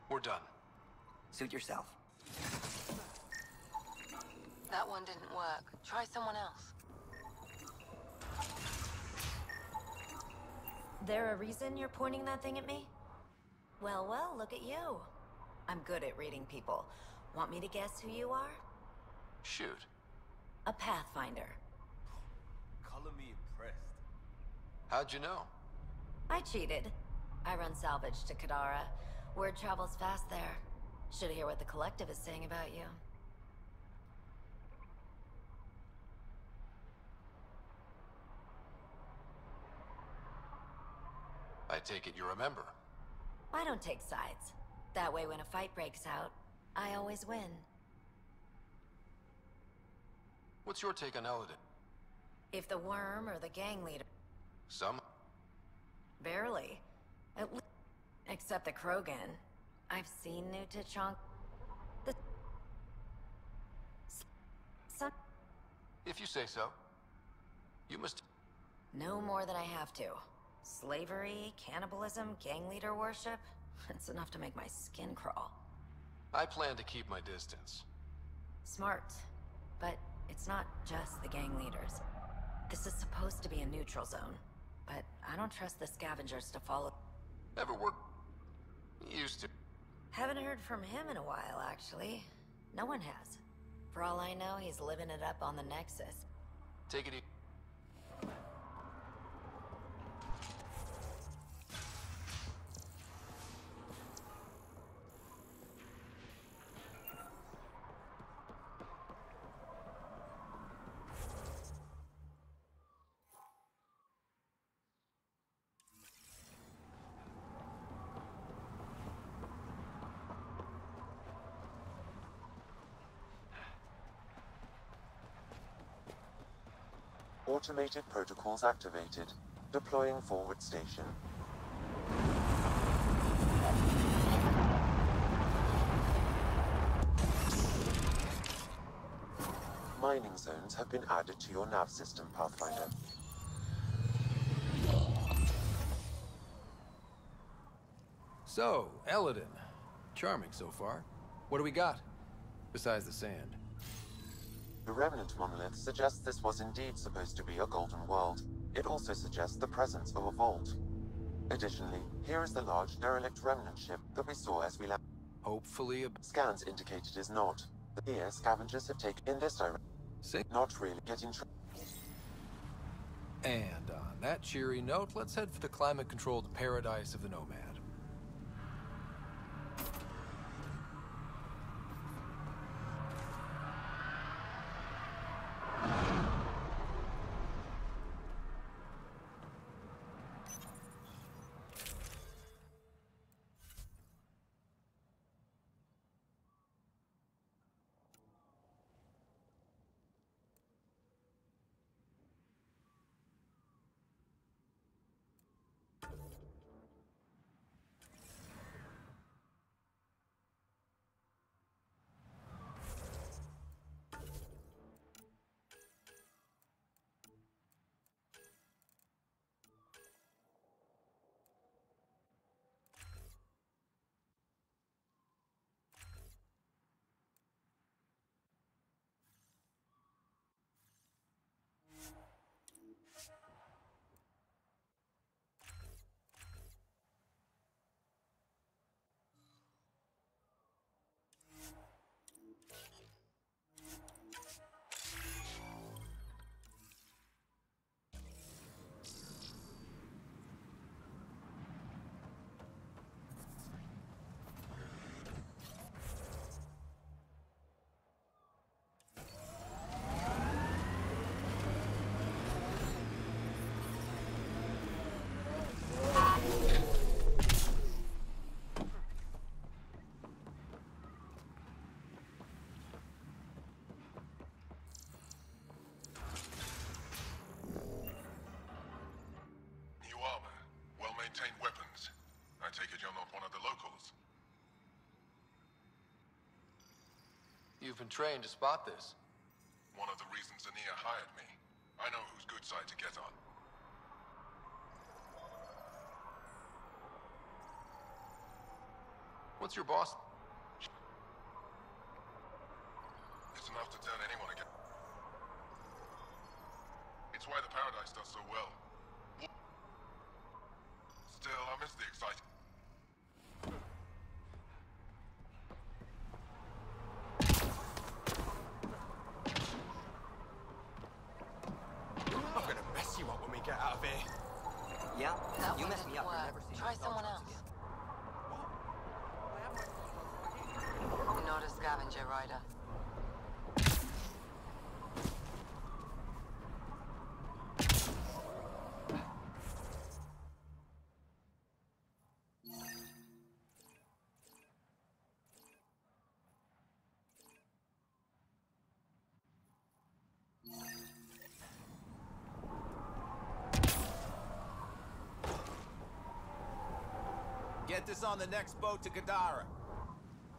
We're done. Suit yourself. That one didn't work. Try someone else. There a reason you're pointing that thing at me? Well, look at you. I'm good at reading people. Want me to guess who you are? Shoot. A Pathfinder. Color me impressed. How'd you know? I cheated. I run salvage to Kadara. Word travels fast there. Should hear what the Collective is saying about you. I take it you remember. I don't take sides. That way when a fight breaks out, I always win. What's your take on Eladin? If the worm or the gang leader... Some? Barely. Except the Krogan. I've seen new T'Chonk. Some... If you say so. You must... No more than I have to. Slavery, cannibalism, gang leader worship. It's enough to make my skin crawl. I plan to keep my distance. Smart. But it's not just the gang leaders. This is supposed to be a neutral zone. But I don't trust the scavengers to follow. Ever work? Used to. Haven't heard from him in a while, actually. No one has. For all I know, he's living it up on the Nexus. Take it easy. Automated protocols activated. Deploying forward station. mining zones have been added to your nav system, Pathfinder. So, Eladin. Charming so far. What do we got? Besides the sand. The Remnant monolith suggests this was indeed supposed to be a golden world. It also suggests the presence of a vault. Additionally, here is the large derelict remnant ship that we saw as we left. Hopefully a... Scans indicate it is not. Here, scavengers have taken in this direction. Not really getting... And on that cheery note, let's head for the climate-controlled paradise of the Nomad. Well-maintained weapons. I take it you're not one of the locals. You've been trained to spot this. One of the reasons Ania hired me. I know whose good side to get on. What's your boss? It's enough to turn anyone against. It's why the Paradise does so well. Still, I miss the exciting. I'm gonna mess you up when we get out of here. Yeah, That you one messed me didn't up. You'll work. never see Try those someone dogs else. again. Not a scavenger rider. Get this on the next boat to Gadara.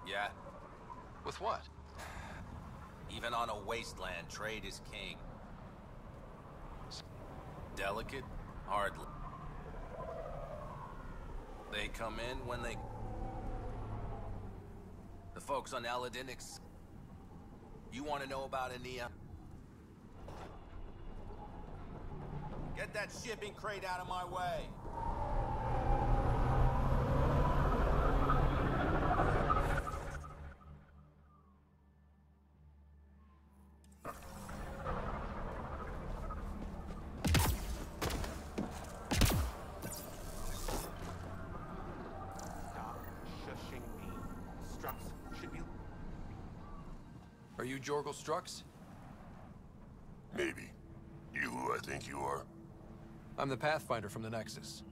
Yeah. With what? Even on a wasteland, trade is king. Delicate? Hardly. They come in when they... The folks on Aladinix. You want to know about Ania? Get that shipping crate out of my way. Are you Jorgel Strux? Maybe. You who I think you are? I'm the Pathfinder from the Nexus.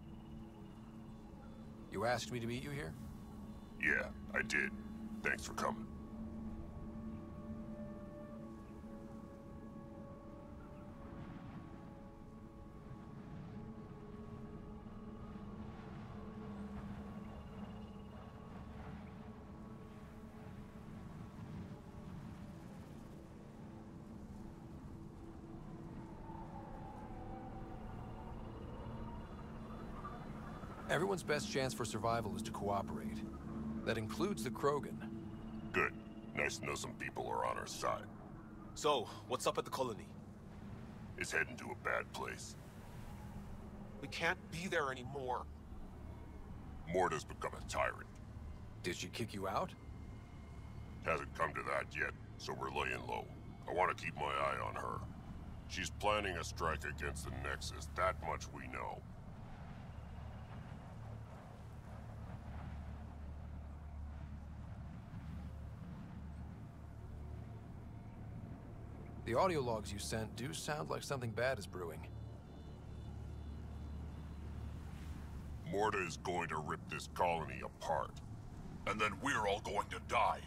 You asked me to meet you here? Yeah, I did. Thanks for coming. Everyone's best chance for survival is to cooperate. That includes the Krogan. Good. Nice to know some people are on our side. So, what's up at the colony? It's heading to a bad place. We can't be there anymore. Morta's become a tyrant. Did she kick you out? Hasn't come to that yet, so we're laying low. I want to keep my eye on her. She's planning a strike against the Nexus, that much we know. The audio logs you sent do sound like something bad is brewing. Morta is going to rip this colony apart. And then we're all going to die.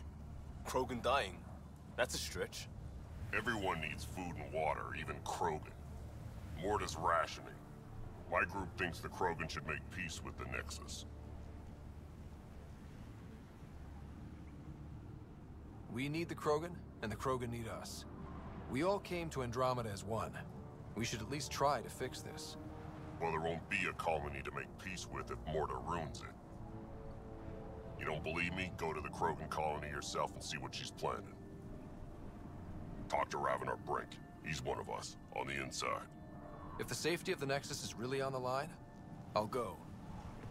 Krogan dying? That's a stretch. Everyone needs food and water, even Krogan. Morta's rationing. My group thinks the Krogan should make peace with the Nexus. We need the Krogan, and the Krogan need us. We all came to Andromeda as one. We should at least try to fix this. Well, there won't be a colony to make peace with if Morta ruins it. You don't believe me? Go to the Krogan colony yourself and see what she's planning. Talk to Ravenar Brink. He's one of us, on the inside. If the safety of the Nexus is really on the line, I'll go.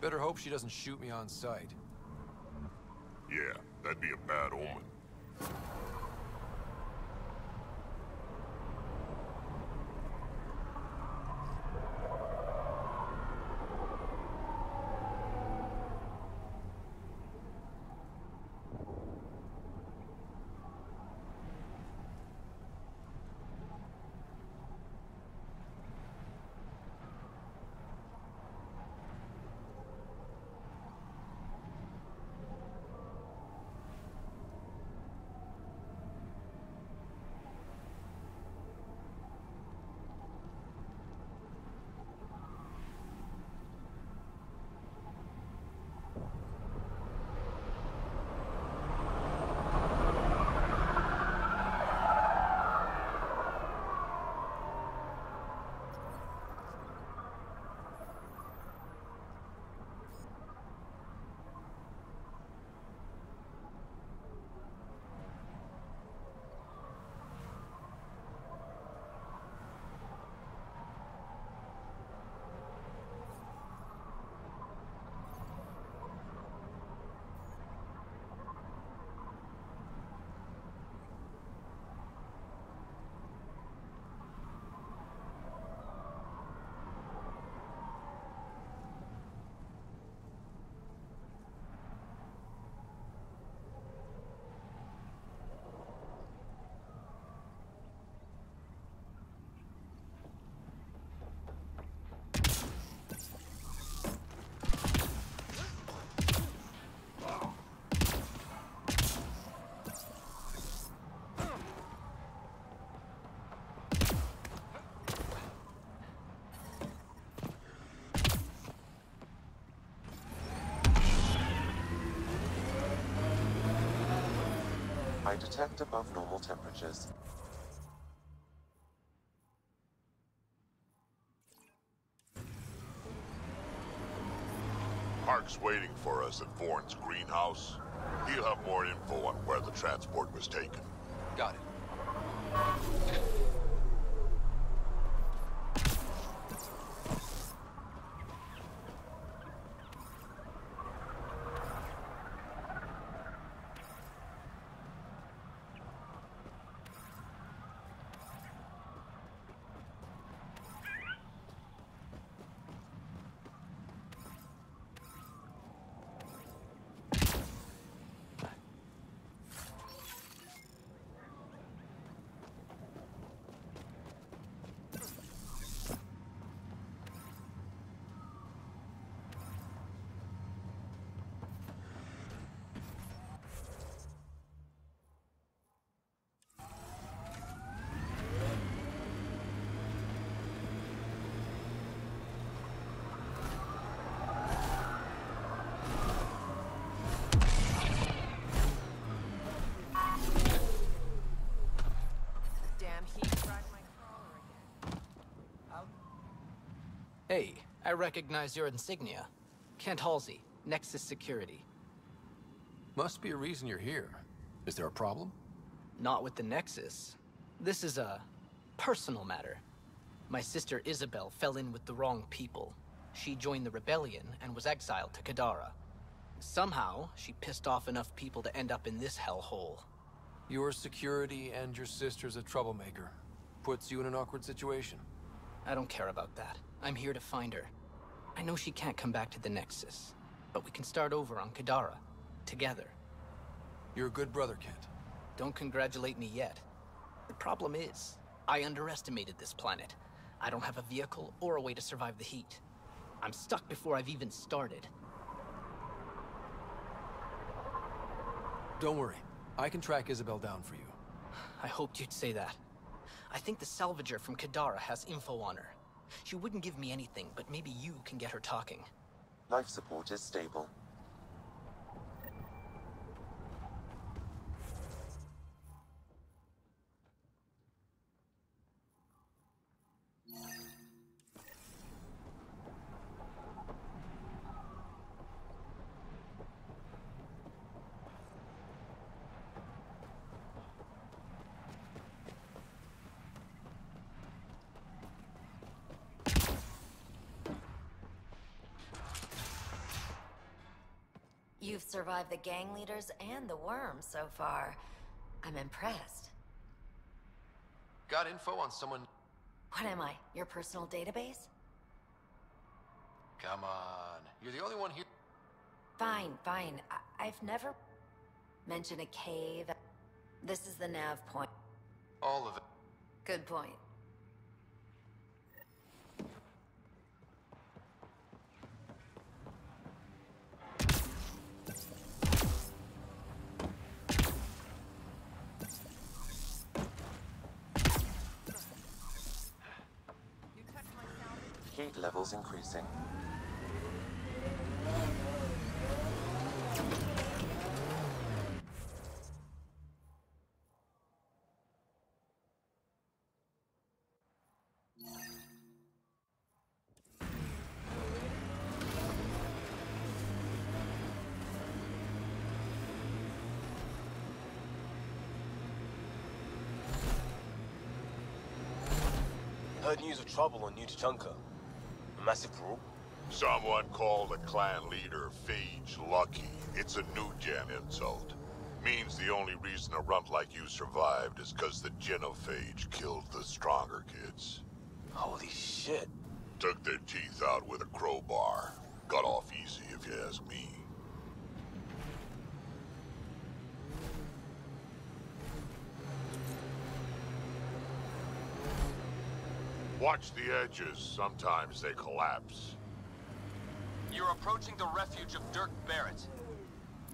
Better hope she doesn't shoot me on sight. Yeah, that'd be a bad omen. I detect above normal temperatures. Hark's waiting for us at Vorn's greenhouse. He'll have more info on where the transport was taken. Got it. Hey, I recognize your insignia. Kent Halsey, Nexus Security. Must be a reason you're here. Is there a problem? Not with the Nexus. This is a personal matter. My sister Isabel fell in with the wrong people. She joined the rebellion and was exiled to Kadara. Somehow, she pissed off enough people to end up in this hellhole. Your security and your sister's a troublemaker. Puts you in an awkward situation. I don't care about that. I'm here to find her. I know she can't come back to the Nexus, but we can start over on Kadara, together. You're a good brother, Kent. Don't congratulate me yet. The problem is, I underestimated this planet. I don't have a vehicle or a way to survive the heat. I'm stuck before I've even started. Don't worry. I can track Isabel down for you. I hoped you'd say that. I think the salvager from Kadara has info on her. She wouldn't give me anything, but maybe you can get her talking. Life support is stable. You've survived the gang leaders and the worm so far. I'm impressed. Got info on someone? What am I, your personal database? Come on. You're the only one here. Fine, fine. I've never mentioned a cave. This is the nav point. All of it. Good point. Heat levels increasing. Heard news of trouble on New Tuchanka. A massive group. Someone called the clan leader Phage lucky. It's a new gen insult. Means the only reason a runt like you survived is because the genophage killed the stronger kids. Holy shit. Took their teeth out with a crowbar. Got off easy, if you ask me. Watch the edges. Sometimes they collapse. You're approaching the refuge of Dirk Barrett.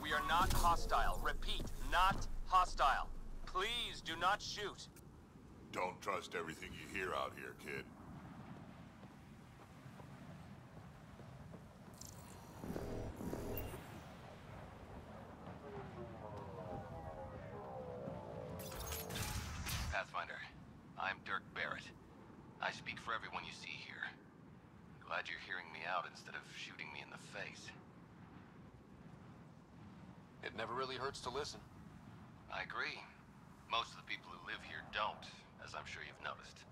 We are not hostile. Repeat, not hostile. Please do not shoot. Don't trust everything you hear out here, kid. Pathfinder, I'm Dirk Barrett. I speak for everyone you see here. Glad you're hearing me out instead of shooting me in the face. It never really hurts to listen. I agree. Most of the people who live here don't, as I'm sure you've noticed.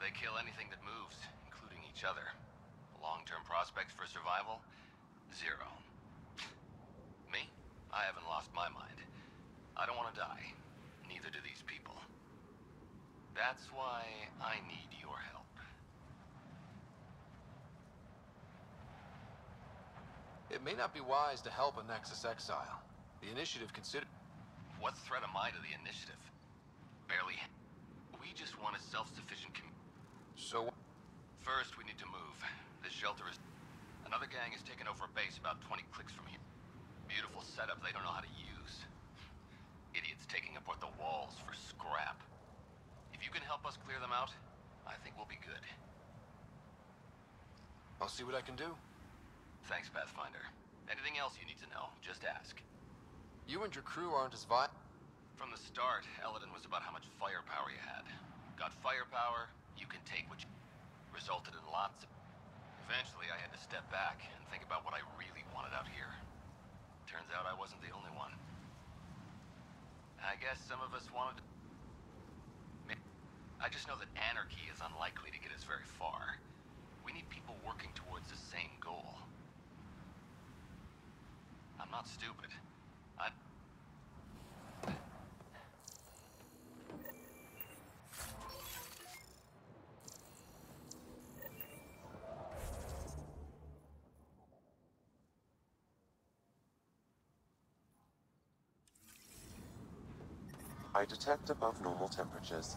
They kill anything that moves, including each other. Long-term prospects for survival? Zero. Me? I haven't lost my mind. I don't want to die. Neither do these people. That's why I need your help. It may not be wise to help a Nexus exile. The Initiative consider... What threat am I to the Initiative? Barely. We just want a self-sufficient So... First, we need to move. This shelter is... Another gang has taken over a base about 20 clicks from here. Beautiful setup they don't know how to use. Idiots taking apart the walls for scrap. If you can help us clear them out, I think we'll be good. I'll see what I can do. Thanks, Pathfinder. Anything else you need to know, just ask. You and your crew aren't as violent. From the start, Eladin was about how much firepower you had. Got firepower, you can take what you... Resulted in lots of... Eventually, I had to step back and think about what I really wanted out here. Turns out I wasn't the only one. I guess some of us wanted to... I just know that anarchy is unlikely to get us very far. We need people working towards the same goal. I'm not stupid. I detect above normal temperatures.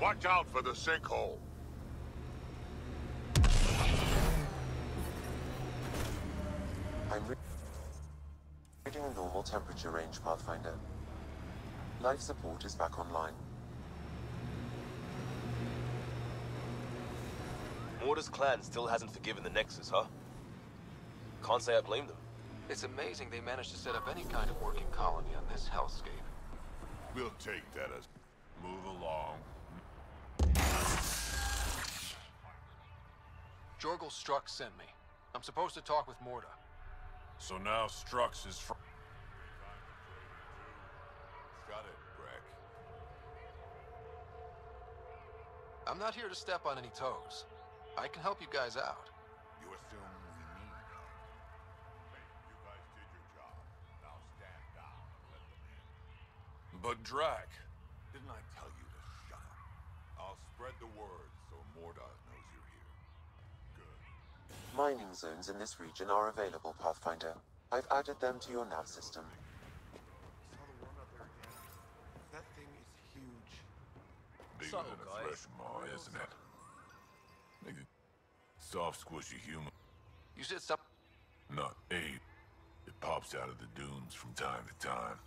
Watch out for the sinkhole. I'm Reading a normal temperature range, Pathfinder. Life support is back online. Morta's clan still hasn't forgiven the Nexus, huh? Can't say I blame them. It's amazing they managed to set up any kind of working colony on this hellscape. We'll take that as... Move along. Jorgel Strux sent me. I'm supposed to talk with Morta. So now Strux is from... Got it, Breck. I'm not here to step on any toes. I can help you guys out. You assume we need help. You guys did your job. Now stand down and let them in. But Drac, didn't I tell you to shut up? I'll spread the word so Morta knows you're here. Good. Mining zones in this region are available, Pathfinder. I've added them to your nav system. That thing is huge. Bigger than a fresh maw, isn't it? Nigga, soft, squishy human. You said something? Not ape. It pops out of the dunes from time to time.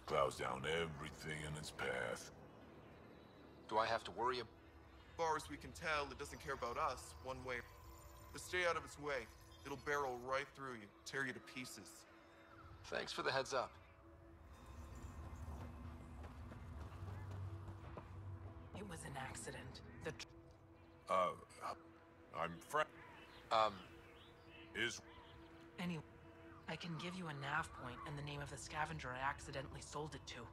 Plows down everything in its path. Do I have to worry about... As far as we can tell, it doesn't care about us, one way. But stay out of its way. It'll barrel right through you, tear you to pieces. Thanks for the heads up. It was an accident. I'm Frank. Anyway, I can give you a nav point and the name of the scavenger I accidentally sold it to.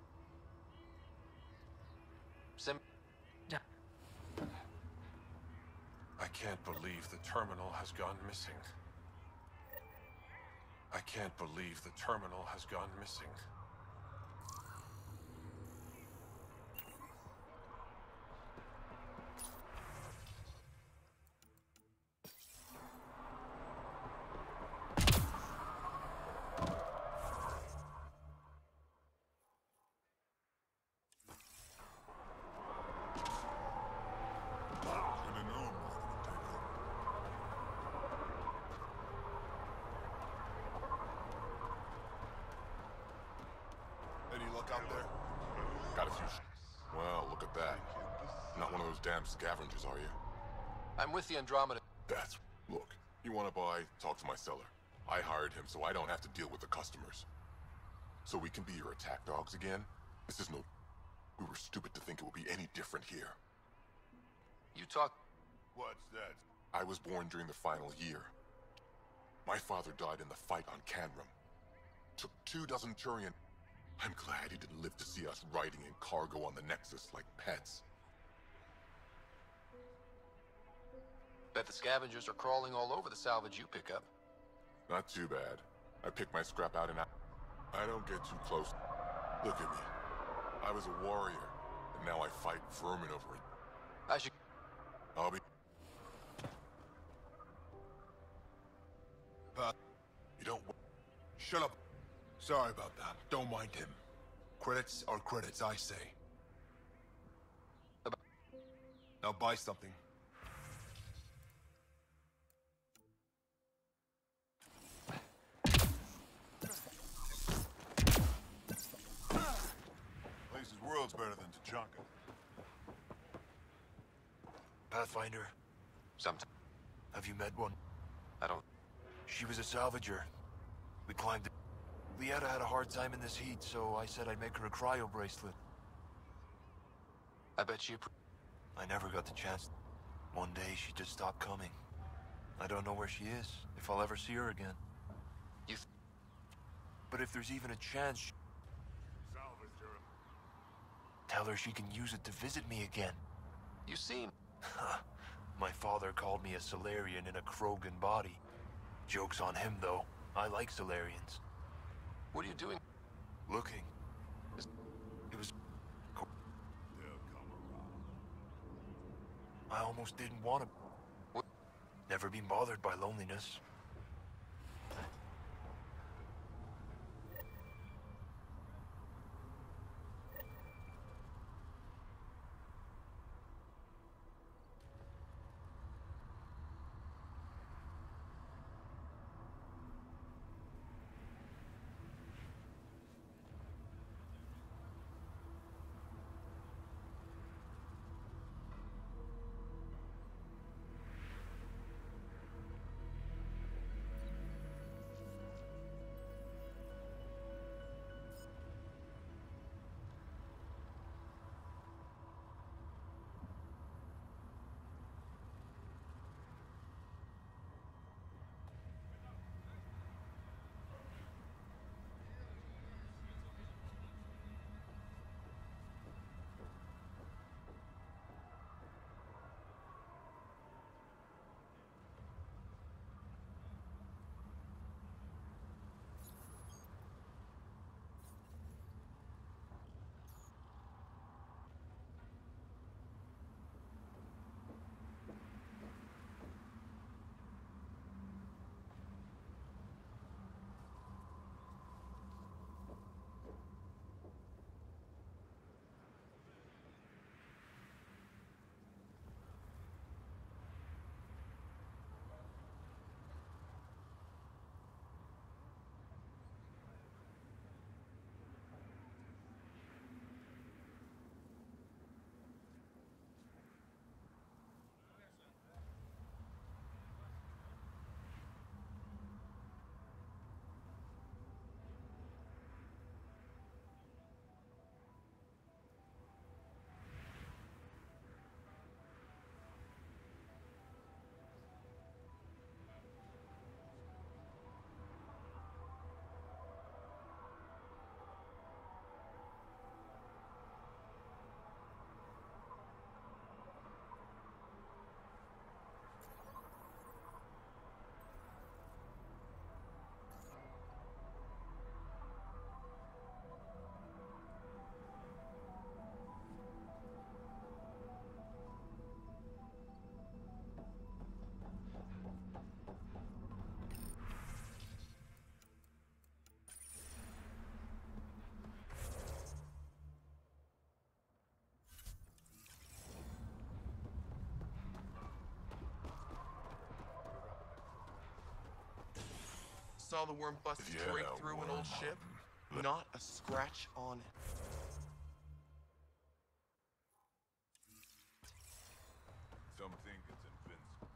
I can't believe the terminal has gone missing. I can't believe the terminal has gone missing. Out there? Got a few Well, look at that. Not one of those damn scavengers, are you? I'm with the Andromeda. That's... Look, you want to buy, talk to my seller. I hired him so I don't have to deal with the customers. So we can be your attack dogs again? This is no... We were stupid to think it would be any different here. You talk... What's that? I was born during the final year. My father died in the fight on Canrum. Took 24 Turian... I'm glad he didn't live to see us riding in cargo on the Nexus like pets. Bet the scavengers are crawling all over the salvage you pick up. Not too bad. I pick my scrap out and out. I don't get too close. Look at me. I was a warrior, and now I fight vermin over it. I should... I'll be... You don't... Shut up. Sorry about that. Don't mind him. Credits are credits, I say. Now buy something. Place is worlds better than Tachanka. Pathfinder. Sometimes. Have you met one? I don't... She was a salvager. We climbed... Lieta had a hard time in this heat, so I said I'd make her a cryo bracelet. I bet you... I never got the chance. One day she just stopped coming. I don't know where she is, if I'll ever see her again. But if there's even a chance... Tell her she can use it to visit me again. You seem... My father called me a Solarian in a Krogan body. Joke's on him, though. I like Solarians. What are you doing? Looking. It was... I almost didn't want to... What? Never been bothered by loneliness. saw the worm bust straight through an old ship? Not a scratch on it. Some think it's invincible.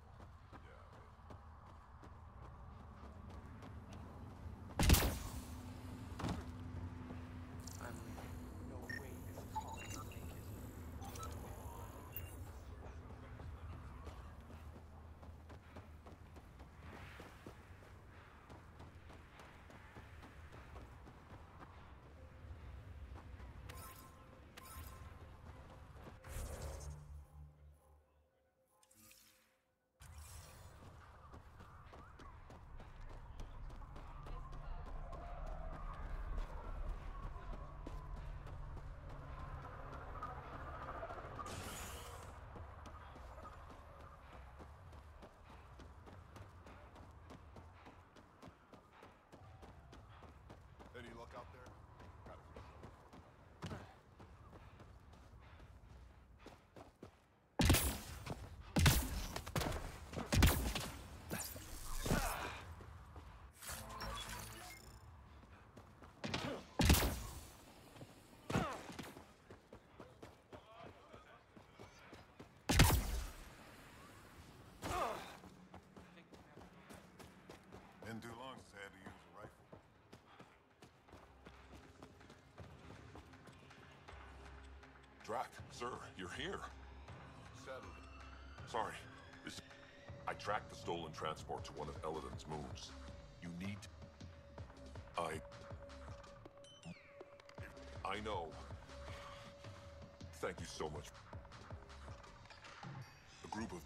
Any luck out there? Been too long since I had to use a rifle. Drac, sir, you're here. Sorry. I tracked the stolen transport to one of Eladon's moons. You need... I know. Thank you so much. A group of...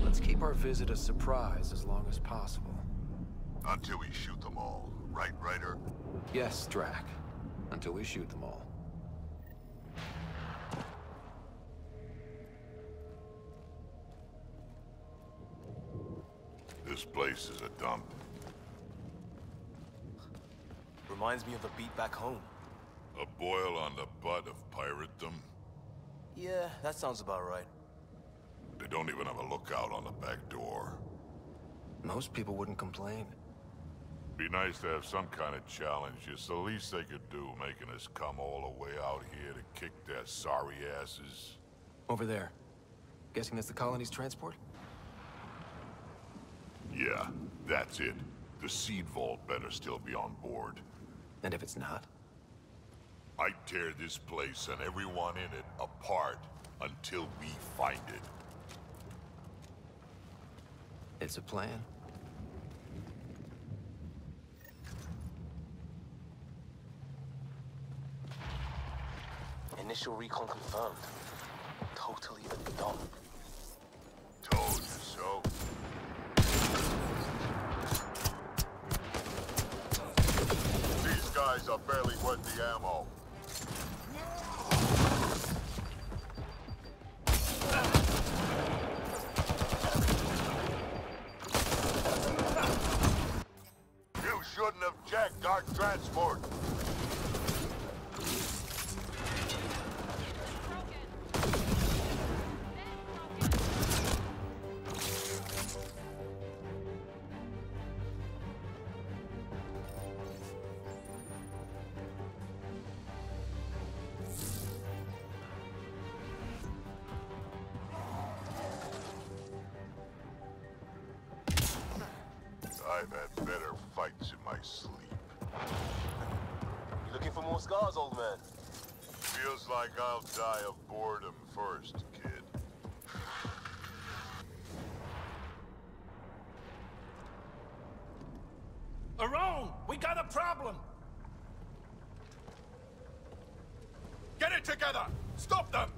Let's keep our visit a surprise as long as possible. Until we shoot them all. Right, Ryder? Yes, Drac. Until we shoot them all. This place is a dump. Reminds me of a beat back home. A boil on the butt of piratedom? Yeah, that sounds about right. They don't even have a lookout on the back door. Most people wouldn't complain. Be nice to have some kind of challenge. It's the least they could do, making us come all the way out here to kick their sorry asses. Over there. Guessing that's the colony's transport? Yeah, that's it. The seed vault better still be on board. And if it's not? I'd tear this place and everyone in it apart until we find it. It's a plan. Initial recon confirmed. Totally the dump. Told you so. These guys are barely worth the ammo. You shouldn't have jacked our transport. I've had better fights in my sleep. You looking for more scars, old man? Feels like I'll die of boredom first, kid. Aron, we got a problem! Get it together! Stop them!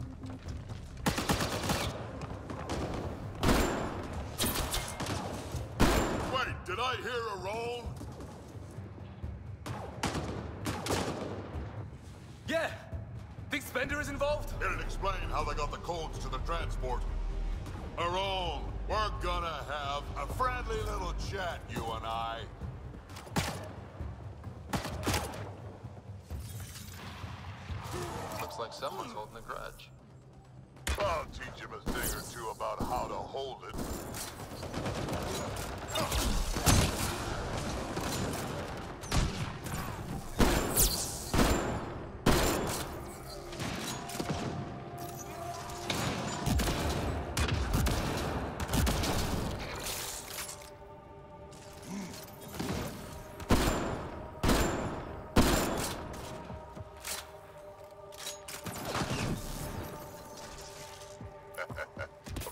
Wait, did I hear a roll? Yeah! Think Spender is involved? It'd explain how they got the codes to the transport. Aron, we're gonna have a friendly little chat, you and I. Looks like someone's holding a grudge. I'll teach him a thing or two about how to hold it.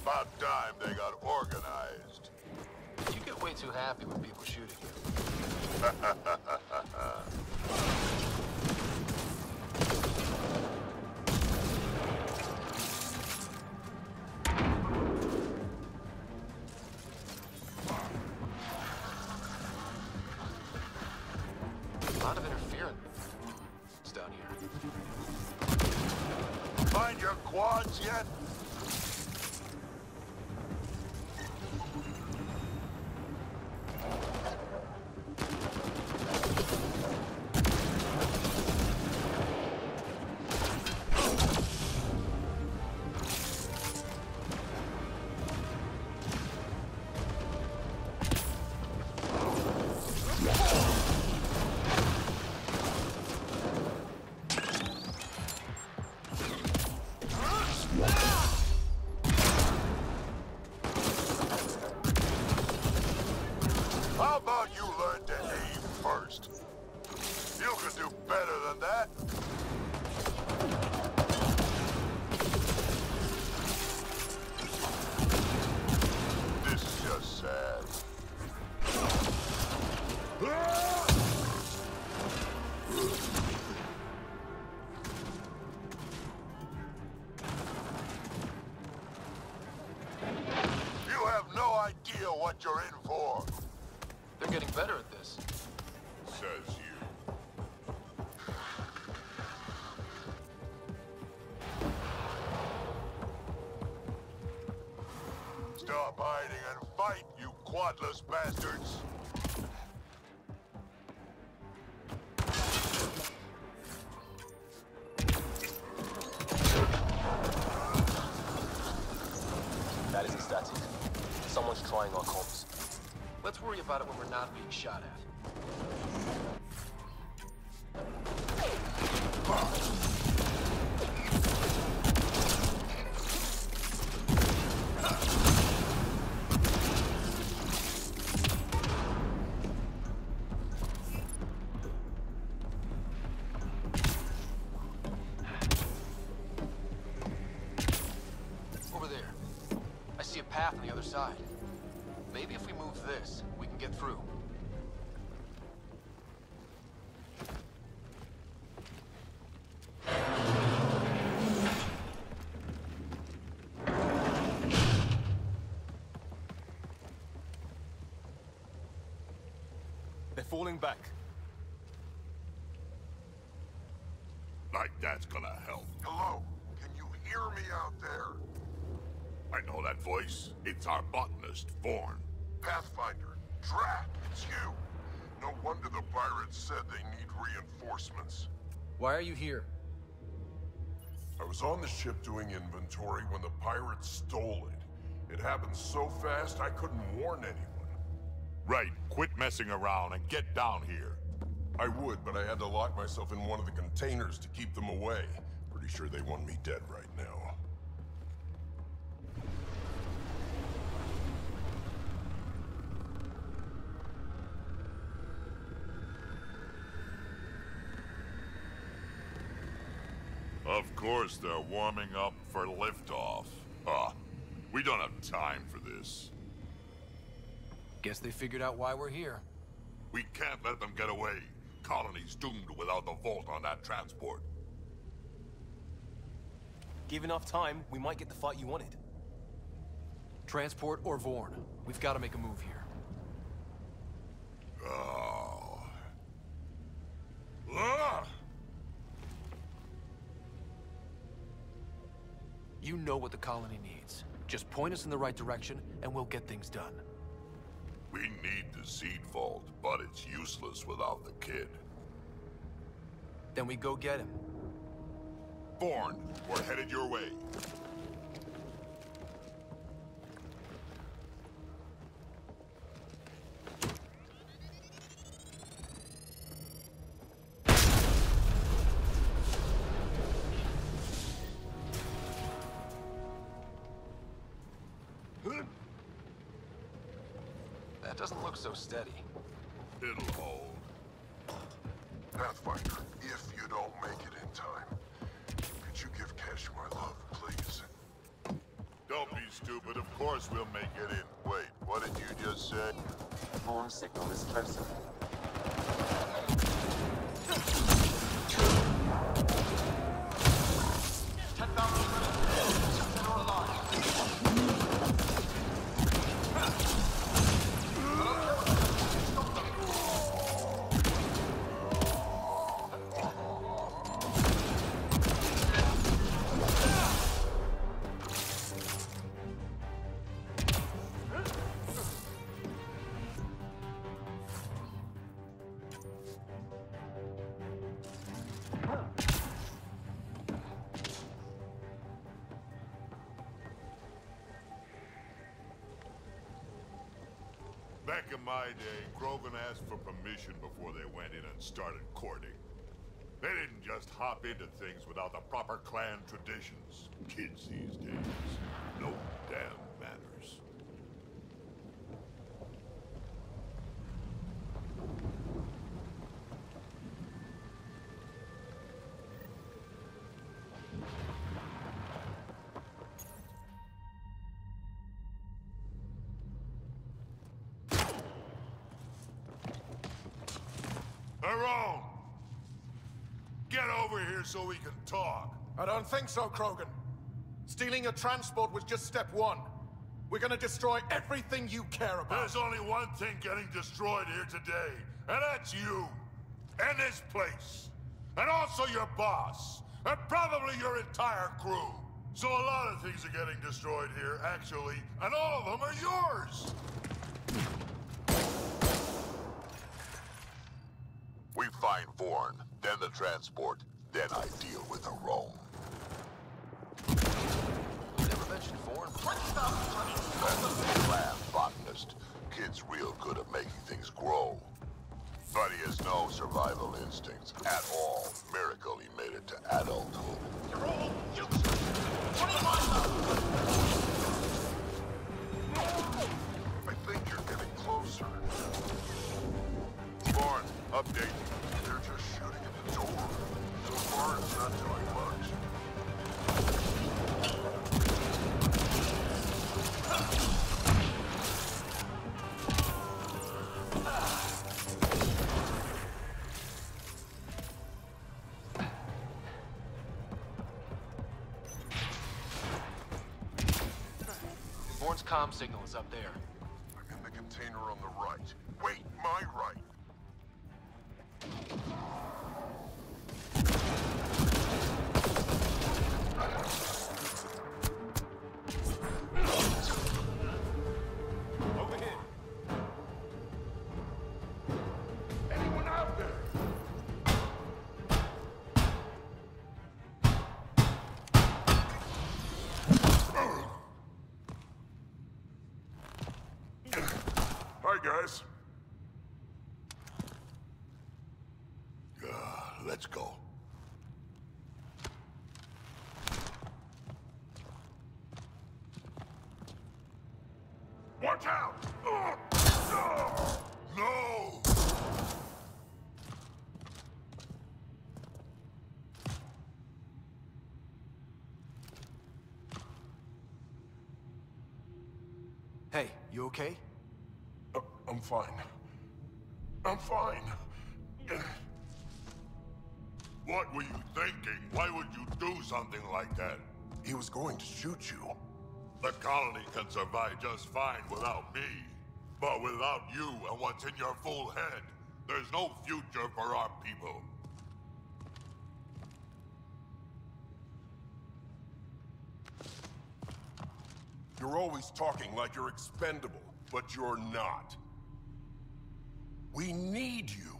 About time they got organized. You get way too happy with people shooting you. A lot of interference down here. Find your quads yet? How about you learn to aim first? You can do better than that. This is just sad. You have no idea what you're in for. They're getting better at this. Says you. Stop hiding and fight, you quadless bastards! That isn't static. Someone's trying our comms. Let's worry about it when we're not being shot at. Over there. I see a path on the other side. Maybe if we move this, we can get through. They're falling back. Like that's gonna help. Hello? Can you hear me out there? I know that voice. It's our botanist, Vorn. Pathfinder, Drat, it's you. No wonder the pirates said they need reinforcements. Why are you here? I was on the ship doing inventory when the pirates stole it. It happened so fast I couldn't warn anyone. Right, quit messing around and get down here. I would, but I had to lock myself in one of the containers to keep them away. Pretty sure they want me dead right now. Of course they're warming up for liftoff. We don't have time for this. Guess they figured out why we're here. We can't let them get away. Colony's doomed without the vault on that transport. Give enough time, we might get the fight you wanted. Transport or Vorn. We've got to make a move here. Oh. Ah! You know what the colony needs. Just point us in the right direction, and we'll get things done. We need the seed vault, but it's useless without the kid. Then we go get him. Bourne, we're headed your way. That doesn't look so steady. It'll hold. Pathfinder, if you don't make it in time, could you give Kesh my love, please? Don't be stupid. Of course we'll make it in. Wait, what did you just say? Bourne's signal is closer. Back in my day, Krogan asked for permission before they went in and started courting. They didn't just hop into things without the proper clan traditions. Kids these days, no damn manners. Tyrone! Get over here so we can talk. I don't think so, Krogan. Stealing a transport was just step one. We're gonna destroy everything you care about. There's only one thing getting destroyed here today, and that's you. And this place. And also your boss. And probably your entire crew. So a lot of things are getting destroyed here, actually, and all of them are yours! We find Vorn, then the transport, then I deal with the Rome. Never mentioned Vorn. That's the lab botanist. Kid's real good at making things grow. But he has no survival instincts at all. Miracle he made it to adulthood. You're all useless! What do you mind I think you're getting closer. Vorn, update. They're just shooting at the door. So far, it's not doing much. Vorn's comm signal is up there. I'm in the container on the right. Wait, my right. Over here. Anyone out there? Hi, guys. Let's go. Watch out! No! Hey, you okay? I'm fine. I'm fine. What were you thinking? Why would you do something like that? He was going to shoot you. The colony can survive just fine without me. But without you and what's in your full head, there's no future for our people. You're always talking like you're expendable, but you're not. We need you.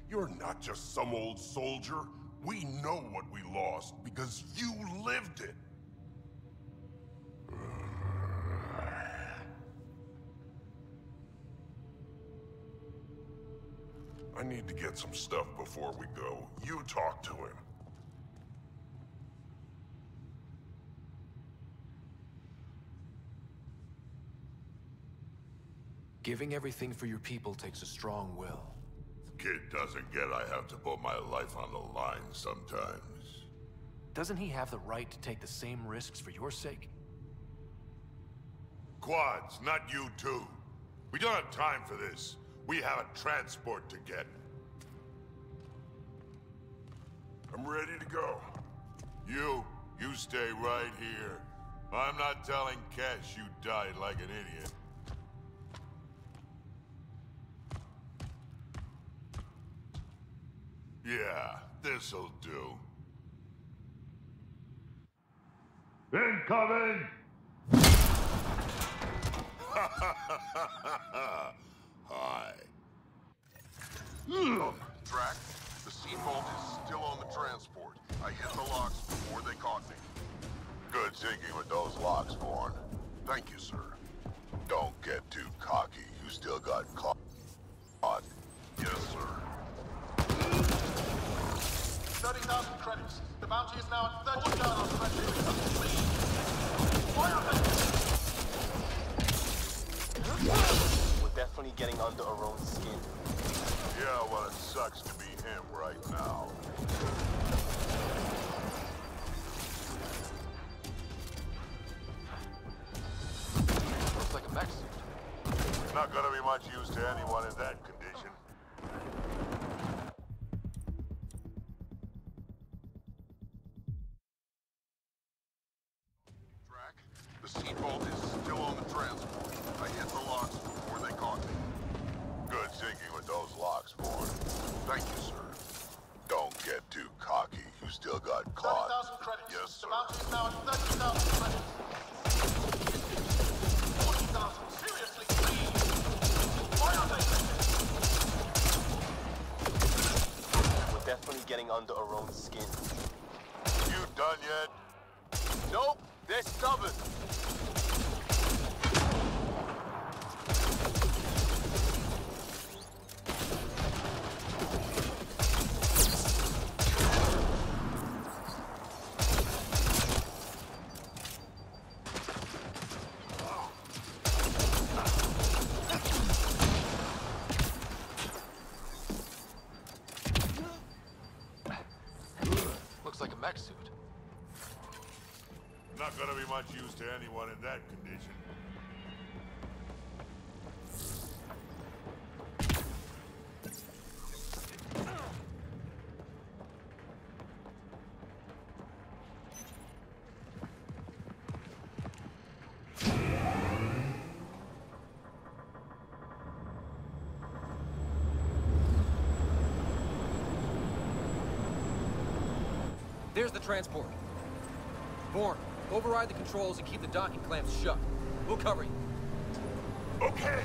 You're not just some old soldier. We know what we lost because you lived it. I need to get some stuff before we go. You talk to him. Giving everything for your people takes a strong will. Kid doesn't get I have to put my life on the line sometimes. Doesn't he have the right to take the same risks for your sake? Quads, not you two. We don't have time for this. We have a transport to get. I'm ready to go. You stay right here. I'm not telling Cash you died like an idiot. Yeah, this'll do. Incoming! Hi. Drac, the seed vault is still on the transport. I hit the locks before they caught me. Good thinking with those locks, Bourne. Thank you, sir. Don't get too cocky. You still got caught. Yes, sir. 30,000 credits. The bounty is now at 30,000 credits. Please. Fire We're definitely getting under our own skin. Yeah, well, it sucks to be him right now. Looks like a mech suit. Not gonna be much use to anyone in that condition. Drac, the seed vault is still on the transport. I hit the locks before they caught me. Good thinking with those locks, Bourne. Thank you, sir. Don't get too cocky. You still got caught. 30,000 credits. Yes, sir. The bounty is now at 30,000 credits. 40,000. Seriously, please. Why are they We're definitely getting under our own skin. You done yet? Nope, they're stubborn. Looks like a mech suit. Not gonna be much use to anyone in that condition. There's the transport. Bourne, override the controls and keep the docking clamps shut. We'll cover you. Okay.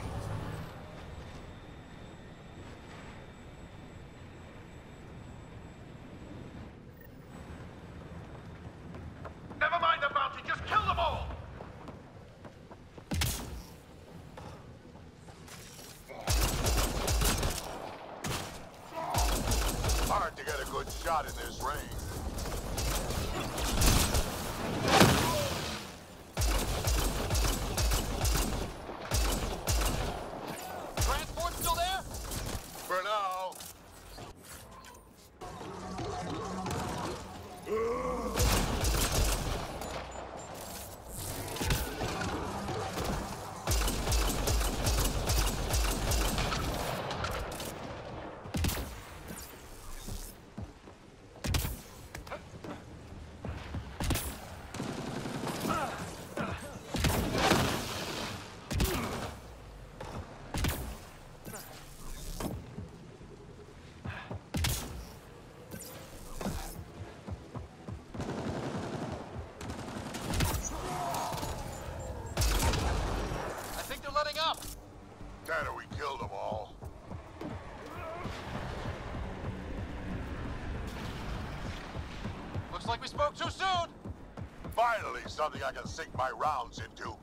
Never mind the bounty, just kill them all! Hard to get a good shot in this range. Transport still there? For now. Tanner, we killed them all. Looks like we spoke too soon! Finally, something I can sink my rounds into.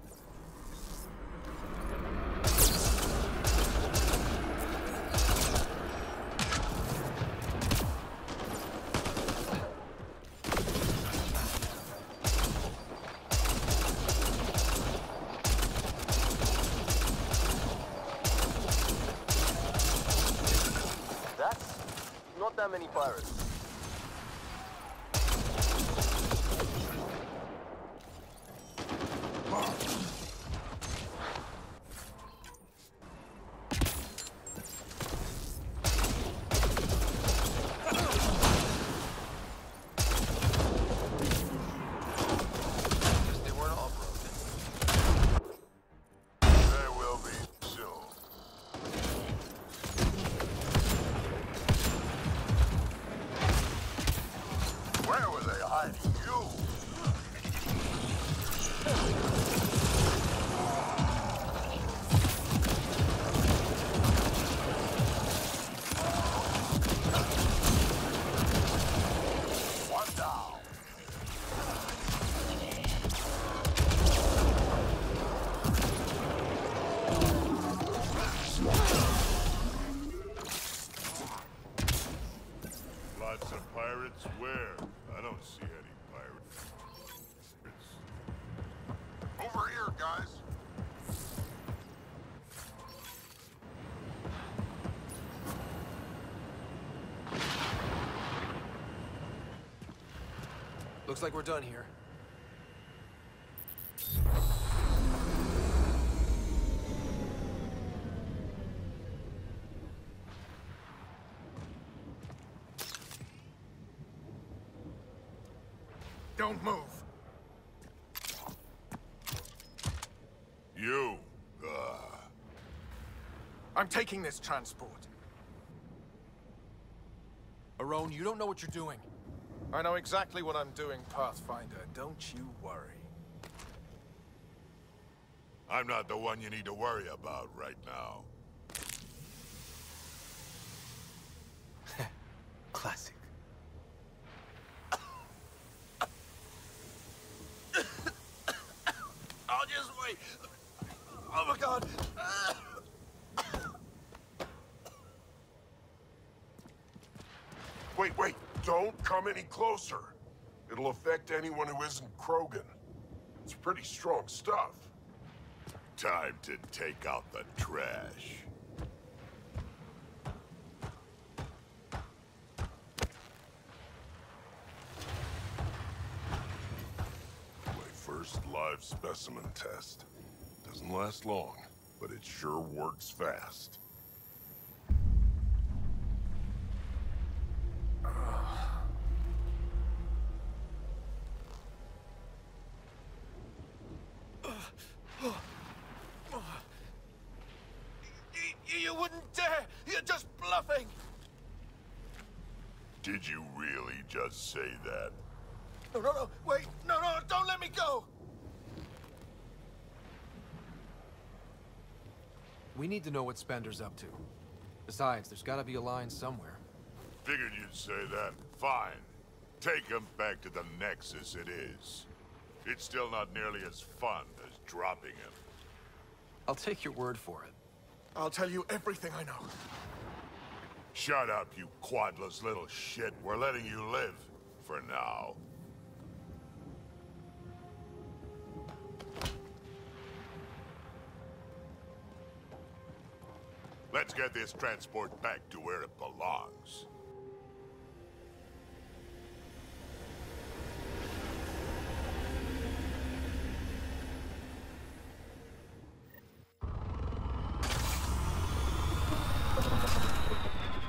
That's not that many pirates. They weren't all broken. They will be soon. Where were they hiding you? One down. Lots of pirates? Where? I don't see any pirates. Over here, guys. Looks like we're done here. Don't move. You, I'm taking this transport. Arone, you don't know what you're doing. I know exactly what I'm doing, Pathfinder. Don't you worry. I'm not the one you need to worry about right now. Classic. I'll just wait. Oh my god. Wait. Don't come any closer. It'll affect anyone who isn't Krogan. It's pretty strong stuff. Time to take out the trash. My first live specimen test. Doesn't last long, but it sure works fast. You wouldn't dare! You're just bluffing! Did you really just say that? No, wait! No, don't let me go! We need to know what Spender's up to. Besides, there's gotta be a line somewhere. Figured you'd say that. Fine. Take him back to the Nexus it is. It's still not nearly as fun as dropping him. I'll take your word for it. I'll tell you everything I know. Shut up, you quadless little shit. We're letting you live. For now. Let's get this transport back to where it belongs.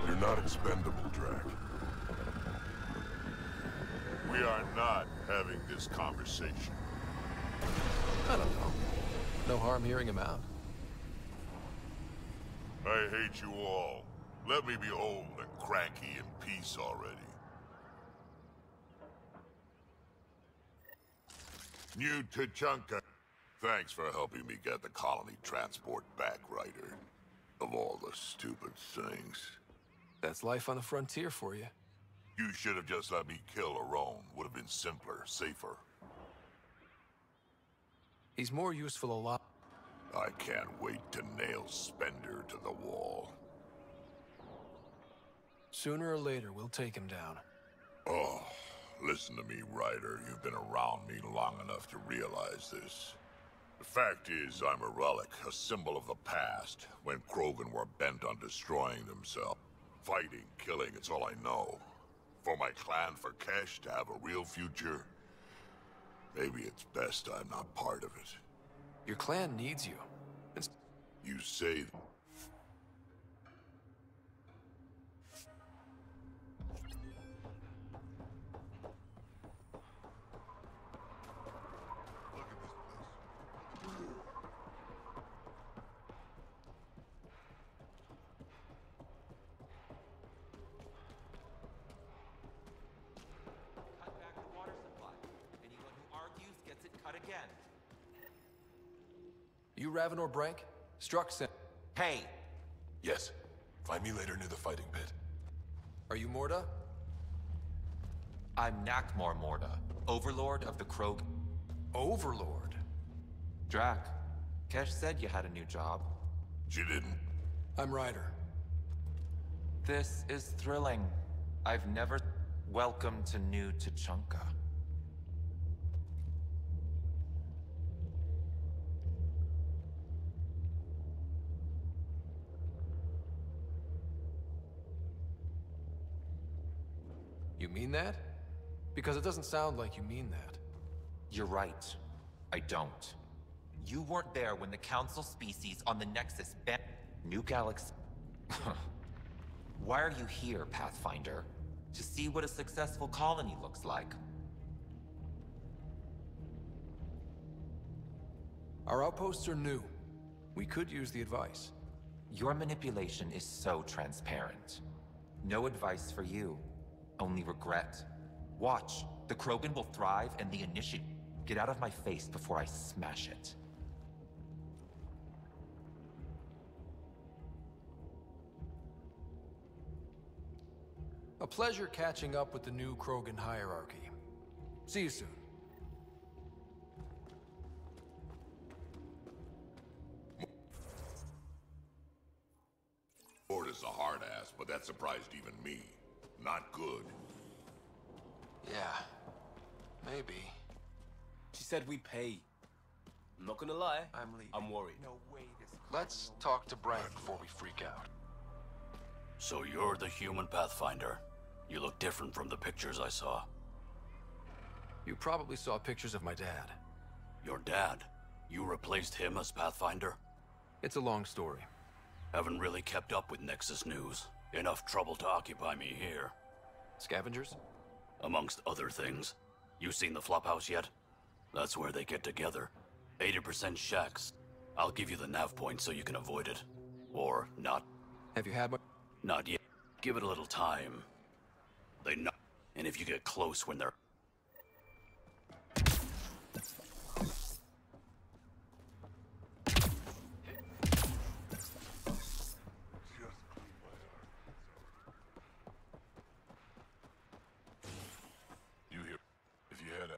You're not expendable, Drac. We are not having this conversation. I don't know. No harm hearing him out. I hate you all. Let me be old and cranky in peace already. New Tachanka. Thanks for helping me get the colony transport back, Ryder. Of all the stupid things. That's life on the frontier for you. You should have just let me kill Aron. Would have been simpler, safer. He's more useful a lot. I can't wait to nail Spender to the wall. Sooner or later, we'll take him down. Oh, listen to me, Ryder. You've been around me long enough to realize this. The fact is, I'm a relic, a symbol of the past, when Krogan were bent on destroying themselves. Fighting, killing, it's all I know. For my clan, for Kesh to have a real future, maybe it's best I'm not part of it. Your clan needs you. You say... You Ravenor Brank? Struck sent. Hey! Yes. Find me later near the fighting pit. Are you Morda? I'm Nakmor Morda, Overlord of the Krog. Overlord? Drac, Kesh said you had a new job. She didn't. I'm Ryder. This is thrilling. I've never... Welcome to New Tuchanka. You mean that? Because it doesn't sound like you mean that. You're right. I don't. You weren't there when the Council species on the Nexus bent... New Galaxy... Why are you here, Pathfinder? To see what a successful colony looks like. Our outposts are new. We could use the advice. Your manipulation is so transparent. No advice for you. Only regret. Watch. The Krogan will thrive and the Initiative... Get out of my face before I smash it. A pleasure catching up with the new Krogan hierarchy. See you soon. Ford is a hard ass, but that surprised even me. Not good. Yeah. Maybe. She said we pay. I'm not gonna lie. I'm leaving. I'm worried. No way this... Let's talk to Brank before we freak out. So you're the human Pathfinder. You look different from the pictures I saw. You probably saw pictures of my dad. Your dad? You replaced him as Pathfinder? It's a long story. Haven't really kept up with Nexus news. Enough trouble to occupy me here. Scavengers? Amongst other things. You seen the Flophouse yet? That's where they get together. 80% shacks. I'll give you the nav point so you can avoid it. Or not. Have you had one? Not yet. Give it a little time. They know. And if you get close when they're... You hear? If you had a...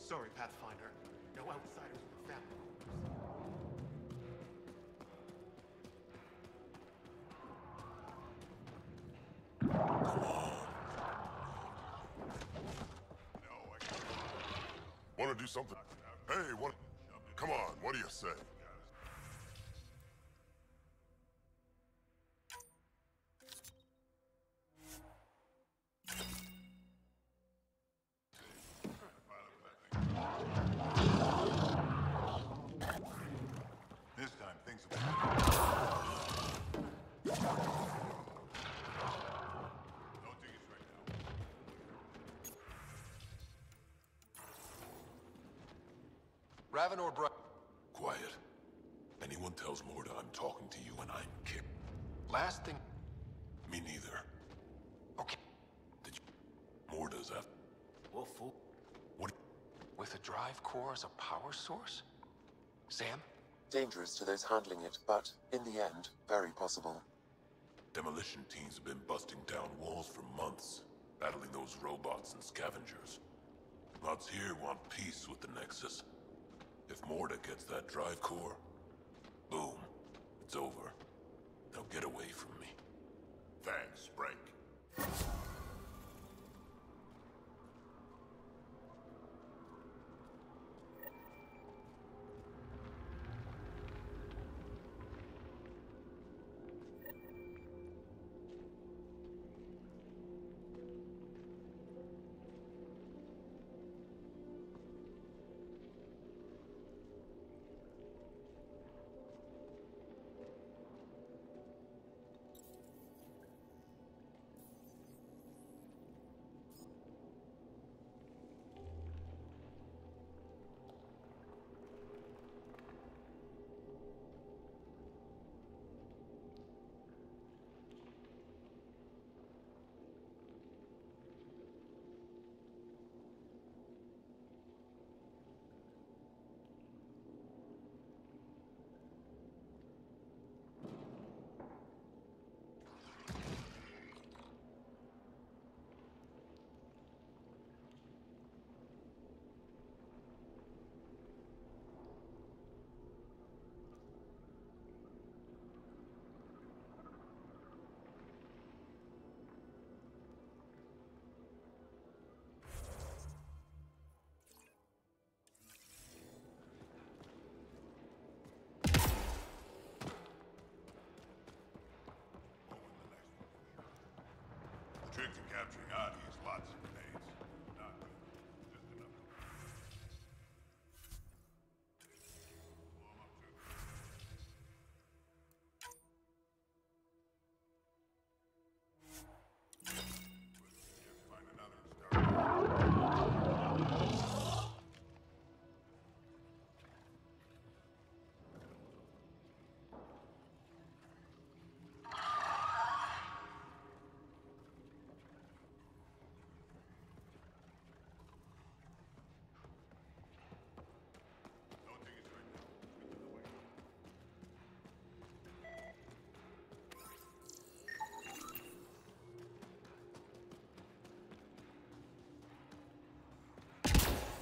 Sorry, Pathfinder. No outsiders in the family. Want to do something? Hey, what? Come on, what do you say? Raven or Bright? Quiet. Anyone tells Morta I'm talking to you and I'm kicked. Last thing... Me neither. Okay. Did you... Morta's after... What fool? What? With a drive core as a power source? Sam? Dangerous to those handling it, but, in the end, very possible. Demolition teams have been busting down walls for months, battling those robots and scavengers. Lots here want peace with the Nexus. If Morta gets that drive core, boom, it's over. They'll get away from me. Thanks, Frank. The trick to capturing Adi is lots of grenades. Not good. Just enough. Blow 'em up too. Just find another and start.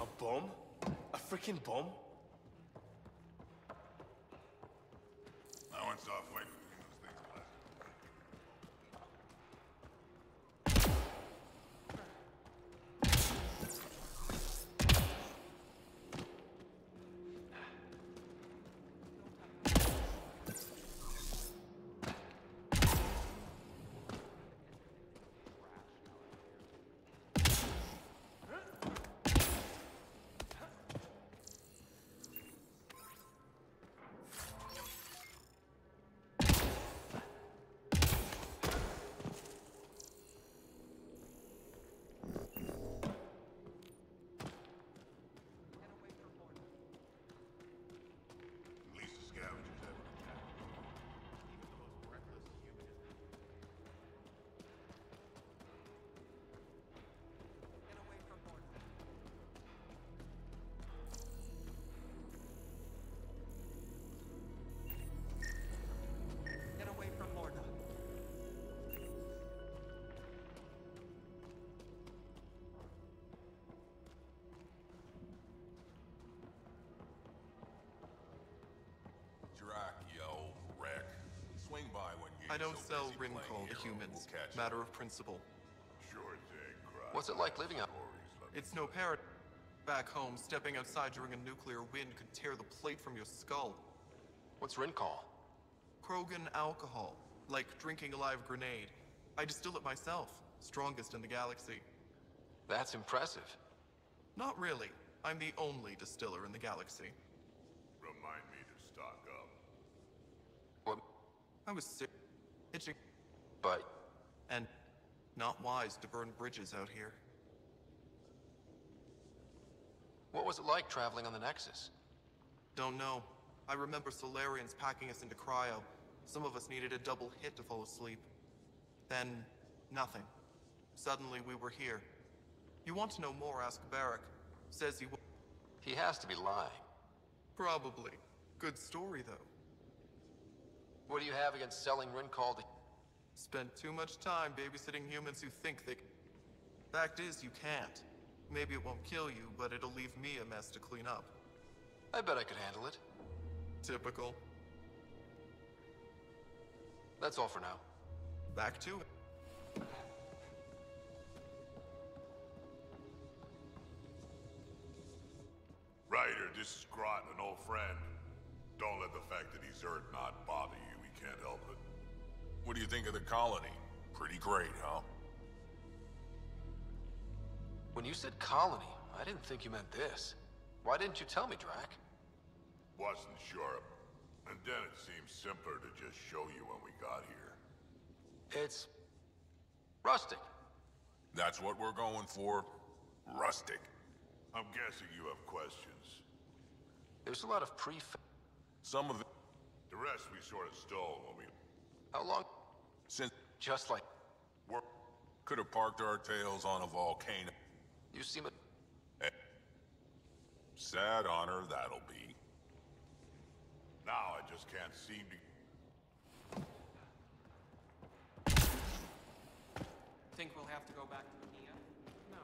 A bomb? A freaking bomb? I went soft way between those things last. At least the scavengers have an attack. Even the most reckless human is... Get away from Morta. Get away from Morta. Drac, you old wreck. Swing by when you... I don't sell Rincol to humans. Matter of principle. Sure thing, Cry. What's it like living out? It's no parrot. Back home, stepping outside during a nuclear wind could tear the plate from your skull. What's Rincol? Krogan alcohol. Like drinking a live grenade. I distill it myself. Strongest in the galaxy. That's impressive. Not really. I'm the only distiller in the galaxy. Remind me to stock up. What? I was sick. Itching. But... And not wise to burn bridges out here. What was it like traveling on the Nexus? Don't know. I remember Solarians packing us into cryo. Some of us needed a double hit to fall asleep. Then, nothing. Suddenly we were here. You want to know more, ask Barrack. Says he will. He has to be lying. Probably. Good story, though. What do you have against selling Rincall to... Spent too much time babysitting humans who think they... Fact is, you can't. Maybe it won't kill you, but it'll leave me a mess to clean up. I bet I could handle it. Typical. That's all for now. Back to it. Ryder, this is Grot, an old friend. Don't let the fact that he's hurt not bother you. We can't help it. What do you think of the colony? Pretty great, huh? When you said colony, I didn't think you meant this. Why didn't you tell me, Drac? Wasn't sure. And then it seemed simpler to just show you when we got here. It's... rustic. That's what we're going for. Rustic. I'm guessing you have questions. There's a lot of Some of it... The rest we sort of stole when we... How long? Since... Just like... We're... Could have parked our tails on a volcano. You seem a... Sad honor that'll be. Now I just can't seem to... Think we'll have to go back to Mia? No.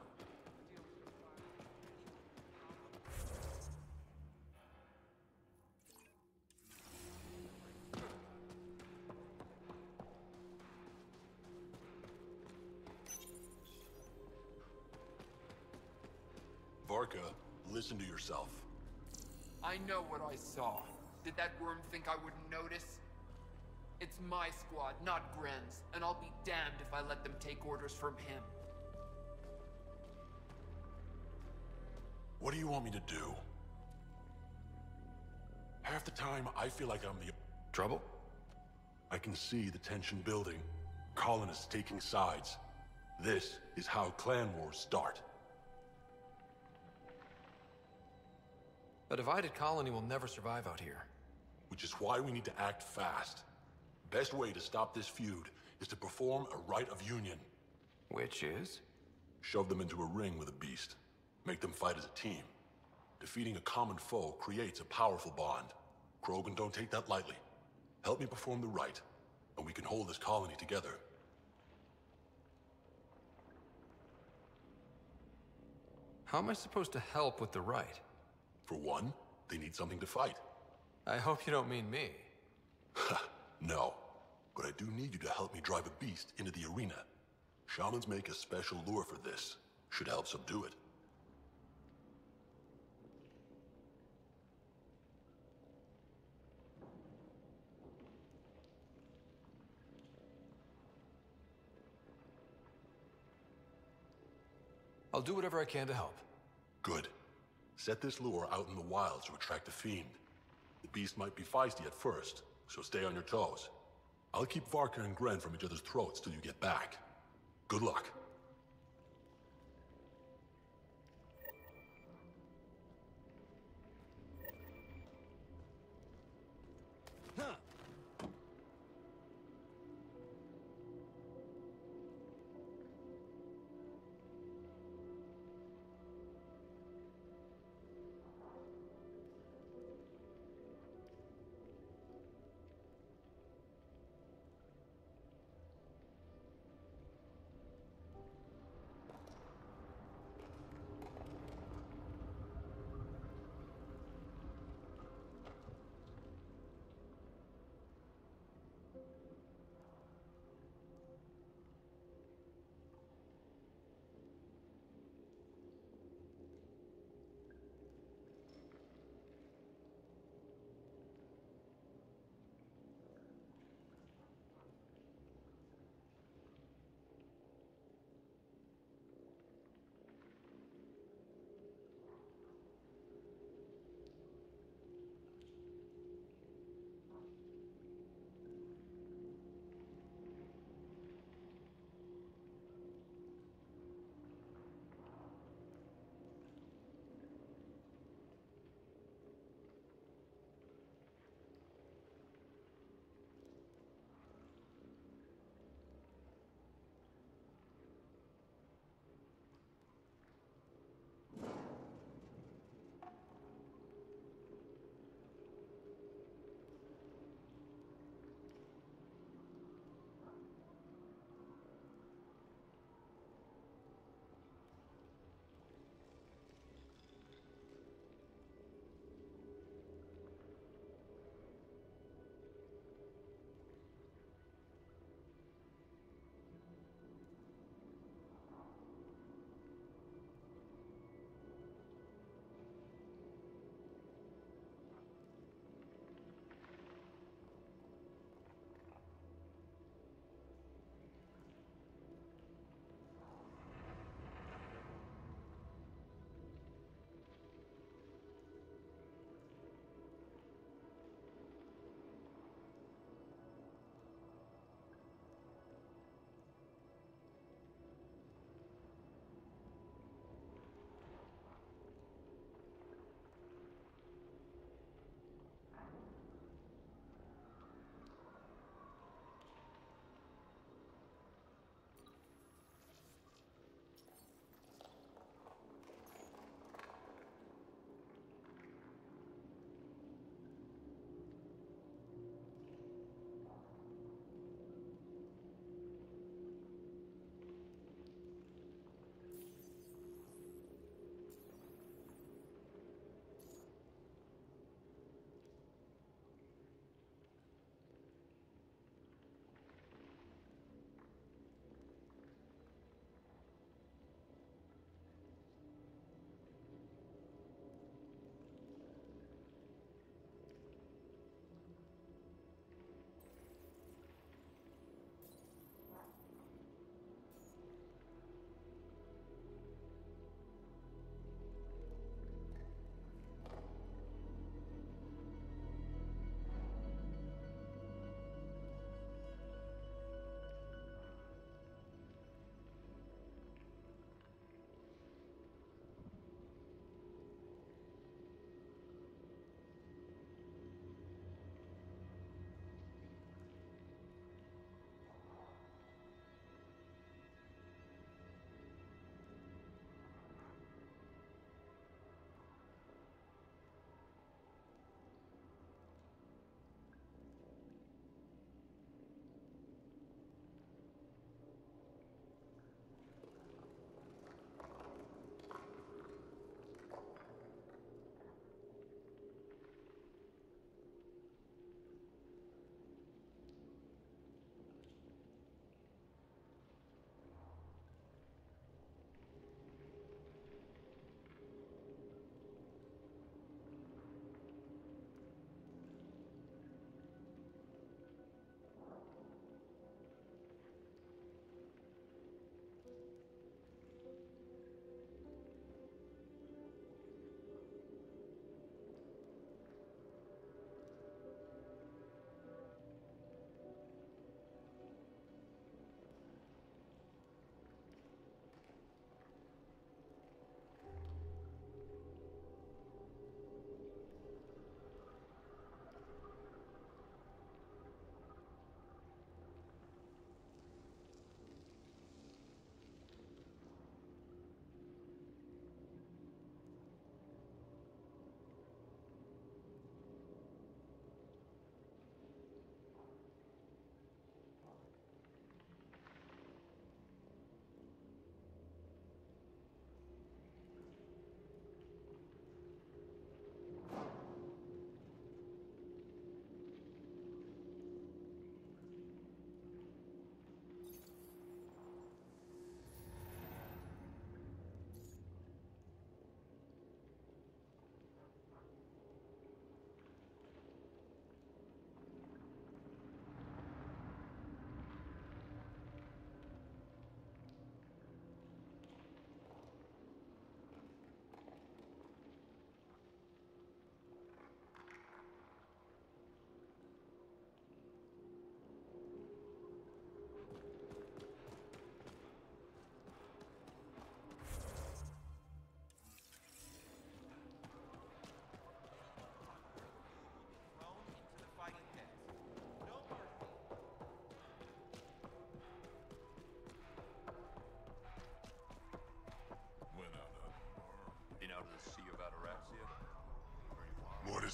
Varka, listen to yourself. I know what I saw. Did that worm think I wouldn't notice? It's my squad, not Gren's, and I'll be damned if I let them take orders from him. What do you want me to do? Half the time, I feel like I'm the... Trouble? I can see the tension building. Colonists taking sides. This is how clan wars start. A divided colony will never survive out here. Which is why we need to act fast. Best way to stop this feud is to perform a rite of union. Which is? Shove them into a ring with a beast. Make them fight as a team. Defeating a common foe creates a powerful bond. Krogan don't take that lightly. Help me perform the rite, and we can hold this colony together. How am I supposed to help with the rite? For one, they need something to fight. I hope you don't mean me. No, but I do need you to help me drive a beast into the arena. Shamans make a special lure for this. Should help subdue it. I'll do whatever I can to help. Good. Set this lure out in the wilds to attract the fiend. The beast might be feisty at first, so stay on your toes. I'll keep Varka and Gren from each other's throats till you get back. Good luck.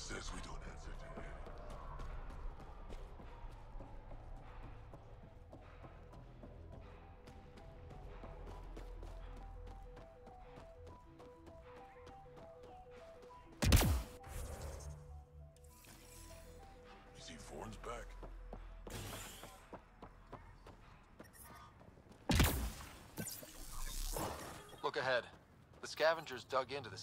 says we don't answer to him. You see Vorn's back? Look ahead. The scavengers dug into the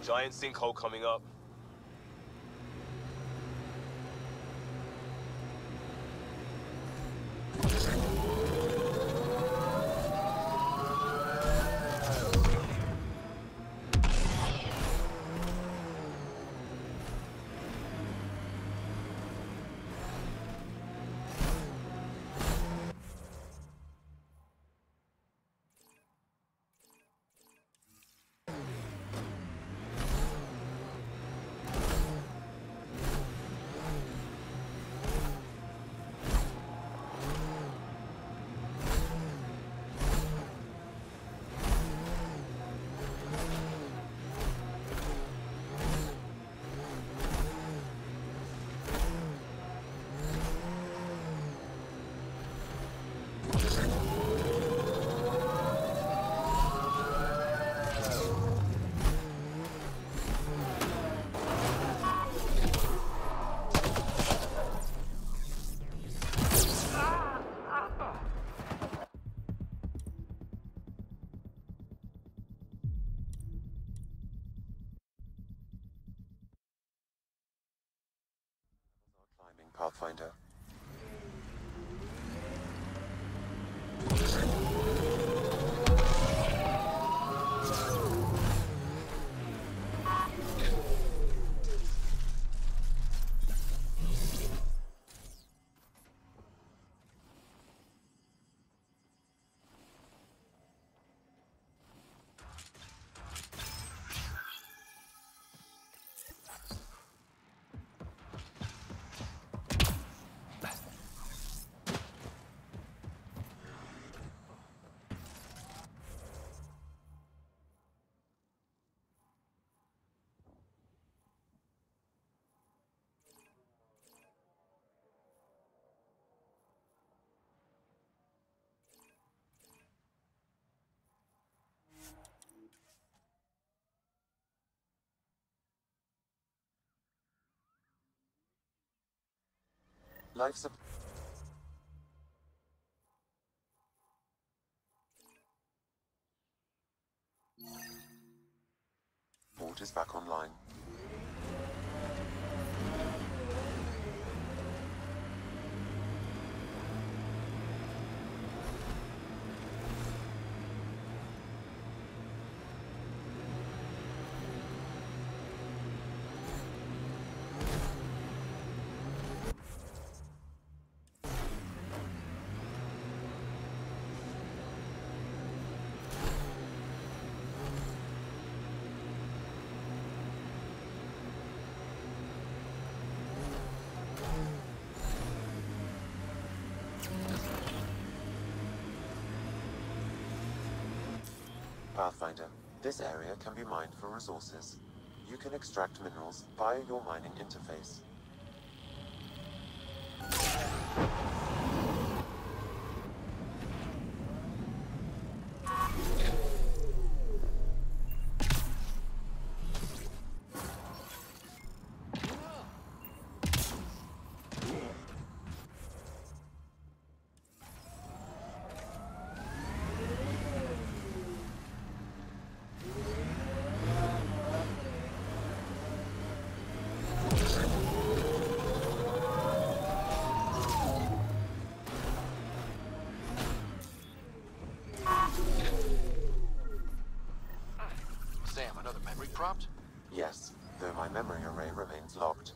Giant sinkhole coming up. Climbing Pathfinder. Life support. Port is back online. Pathfinder, this area can be mined for resources. You can extract minerals via your mining interface. Sam, another memory prompt? Yes, though my memory array remains locked.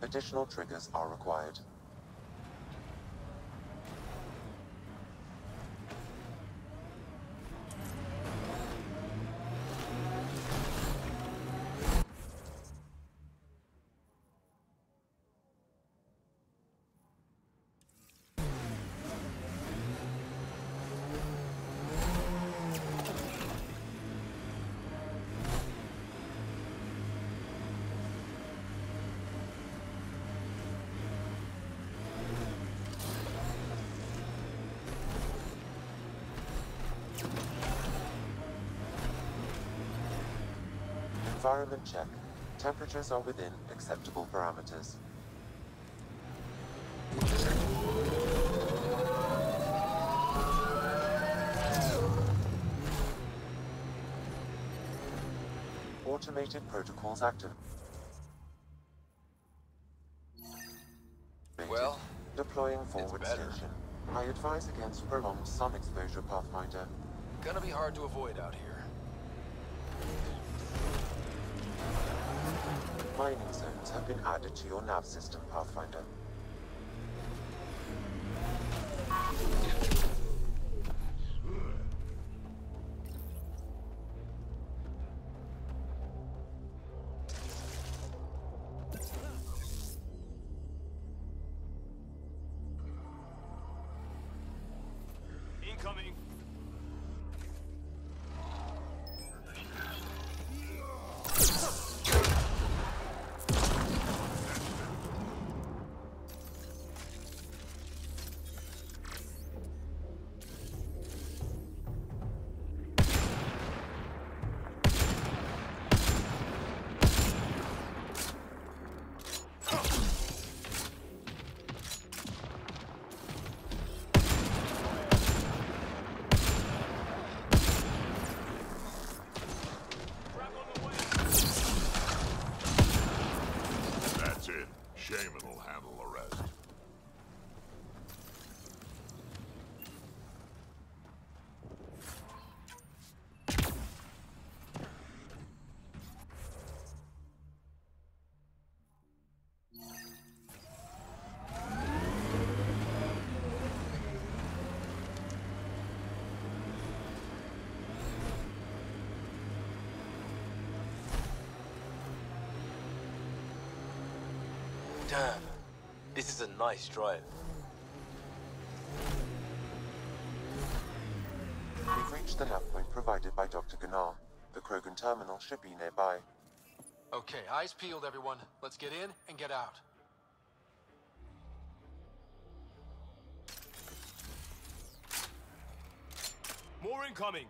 Additional triggers are required. Environment check. Temperatures are within acceptable parameters. Automated protocols active. Well, deploying forward station. I advise against prolonged sun exposure, Pathfinder. Gonna be hard to avoid out here. Mining zones have been added to your nav system, Pathfinder. Incoming. That's it. Shaman will handle the rest. Damn. This is a nice drive. We've reached the nav point provided by Dr. Gunnar. The Krogan terminal should be nearby. Okay, eyes peeled, everyone. Let's get in and get out. More incoming.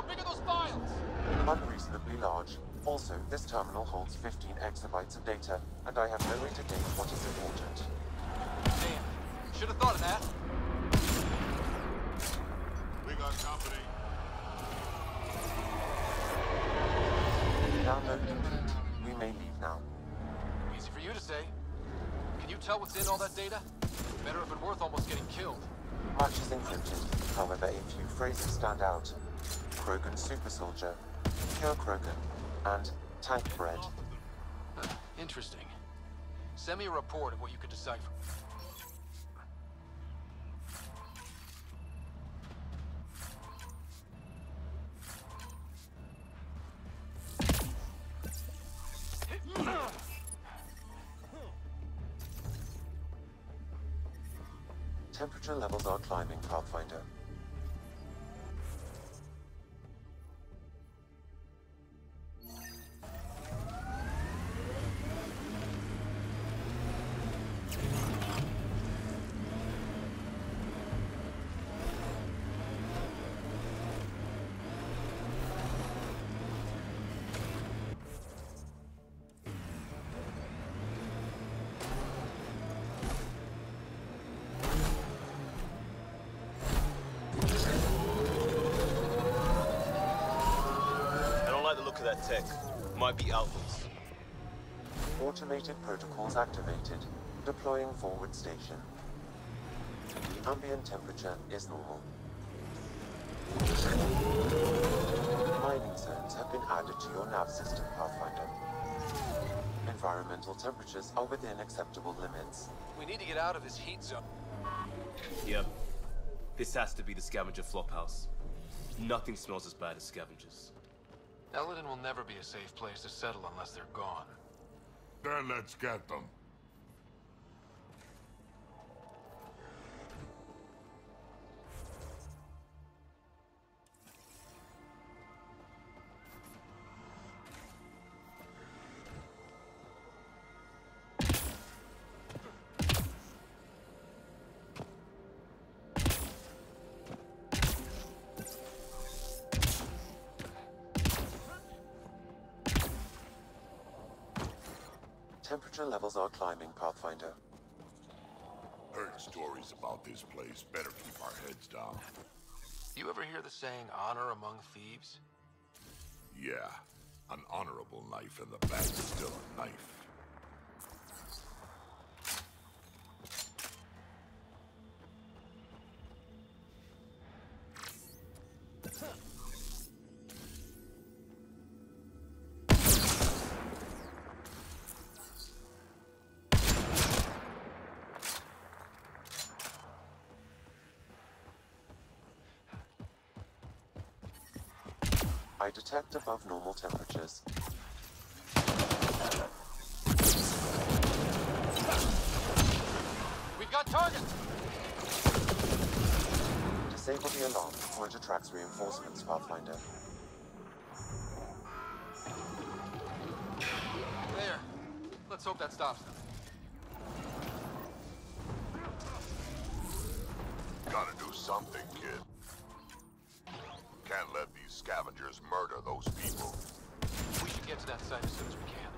big are those files? Unreasonably large. Also, this terminal holds 15 exabytes of data, and I have no way to gauge what is important. Damn. Should have thought of that. We got company. Download complete. We may leave now. Easy for you to say. Can you tell what's in all that data? Better have been worth almost getting killed. Much is encrypted. However, a few phrases stand out. Krogan super soldier, pure Krogan, and tank bread. Interesting. Send me a report of what you could decipher. Temperature levels are climbing, Pathfinder. That tech might be outlaws. Automated protocols activated. Deploying forward station. Ambient temperature is normal. Mining zones have been added to your nav system, Pathfinder. Environmental temperatures are within acceptable limits. We need to get out of this heat zone. Yep. This has to be the scavenger flophouse. Nothing smells as bad as scavengers. Eldon will never be a safe place to settle unless they're gone. Then let's get them. Temperature levels are climbing, Pathfinder. Heard stories about this place. Better keep our heads down. You ever hear the saying, honor among thieves? Yeah. An honorable knife in the back is still a knife. I detect above normal temperatures. We've got targets! Disable the alarm before it attracts reinforcements, Pathfinder. There. Let's hope that stops them. Gotta do something, kid. Can't let these scavengers murder those people. We should get to that site as soon as we can.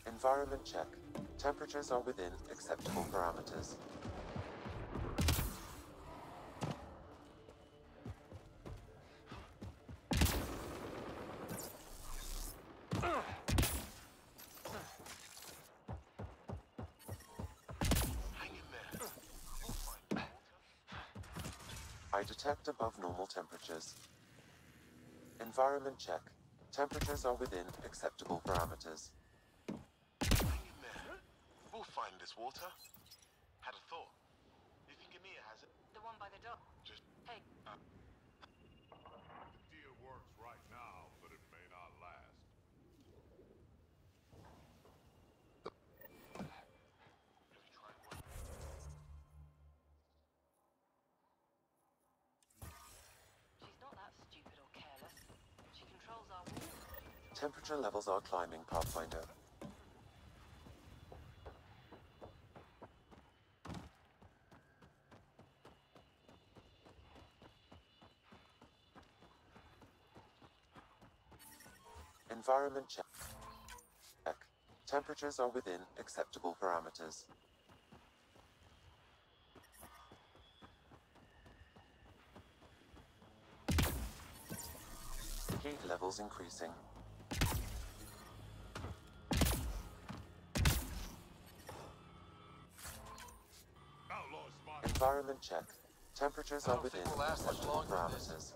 Environment check. Temperatures are within acceptable parameters. I detect above normal temperatures. Environment check. Temperatures are within acceptable parameters. We'll find this water. Had a thought. You think Emir has it? The one by the dock. Just... Hey. The deal works right now, but it may not last. Temperature levels are climbing, Pathfinder. Environment check. Temperatures are within acceptable parameters. Heat levels increasing. Environment check. Temperatures are within acceptable parameters.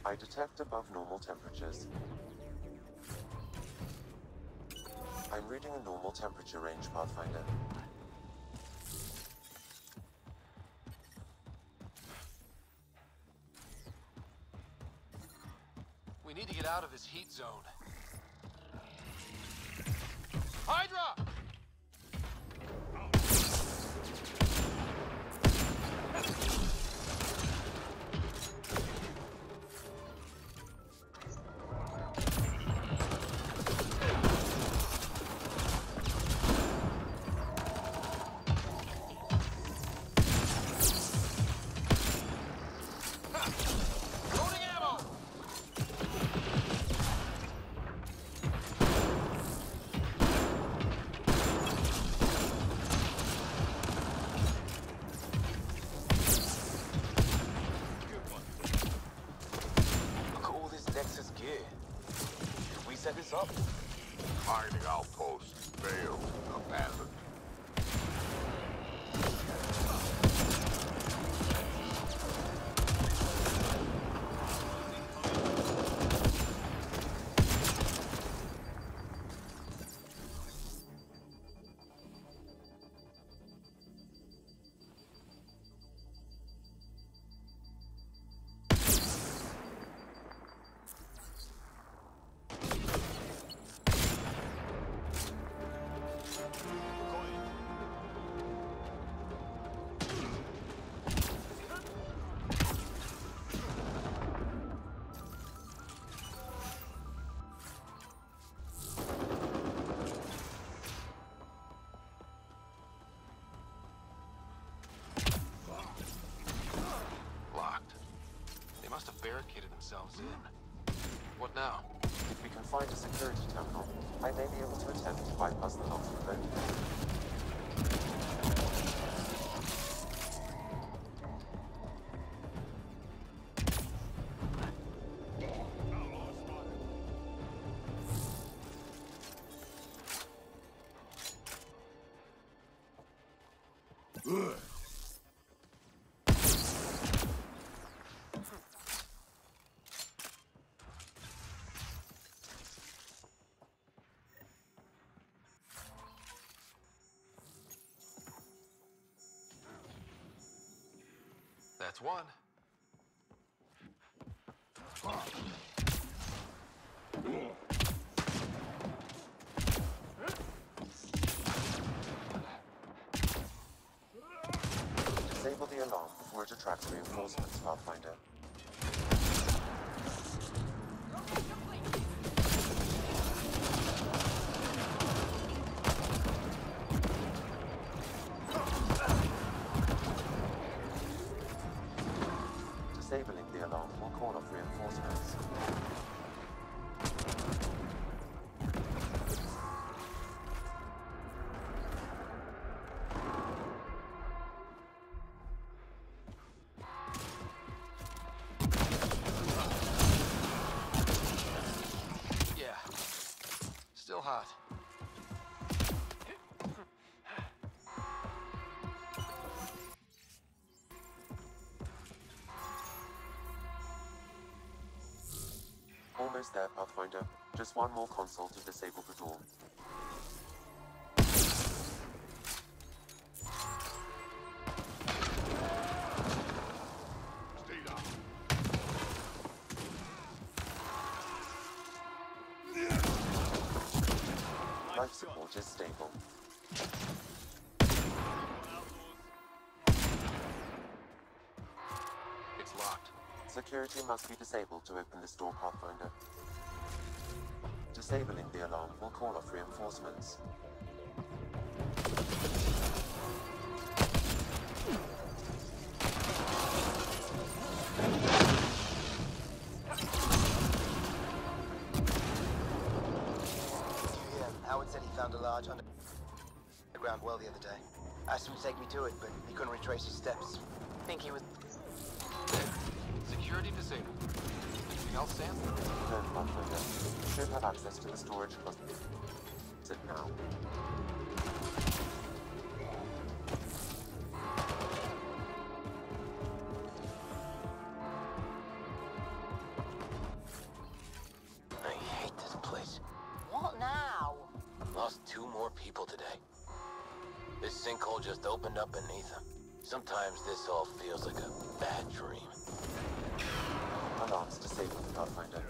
I detect above normal temperatures. I'm reading a normal temperature range, Pathfinder. We need to get out of this heat zone. Hydra! Set this up? Hiding outpost, failed, abandoned. Barricaded themselves in. What now? If we can find a security terminal, I may be able to attempt to bypass the locks remotely. That's one. Disable the alarm before it attracts reinforcements, Pathfinder. Disabling the alarm will call off reinforcements. Yeah. Still hot. Almost there, Pathfinder. Just one more console to disable the door. life support is stable. It's locked. Security must be disabled to open this door, Pathfinder. Disabling the alarm will call off reinforcements. Howard said he found a large underground well the other day. Asked him to take me to it, but he couldn't retrace his steps. Think he was... Security disabled. Anything else, Sam? No, Pathfinder. You should have access to the storage closet now. I hate this place. What now? Lost 2 more people today. This sinkhole just opened up beneath them. Sometimes this all feels like a bad dream. Alarms disabled, Pathfinder.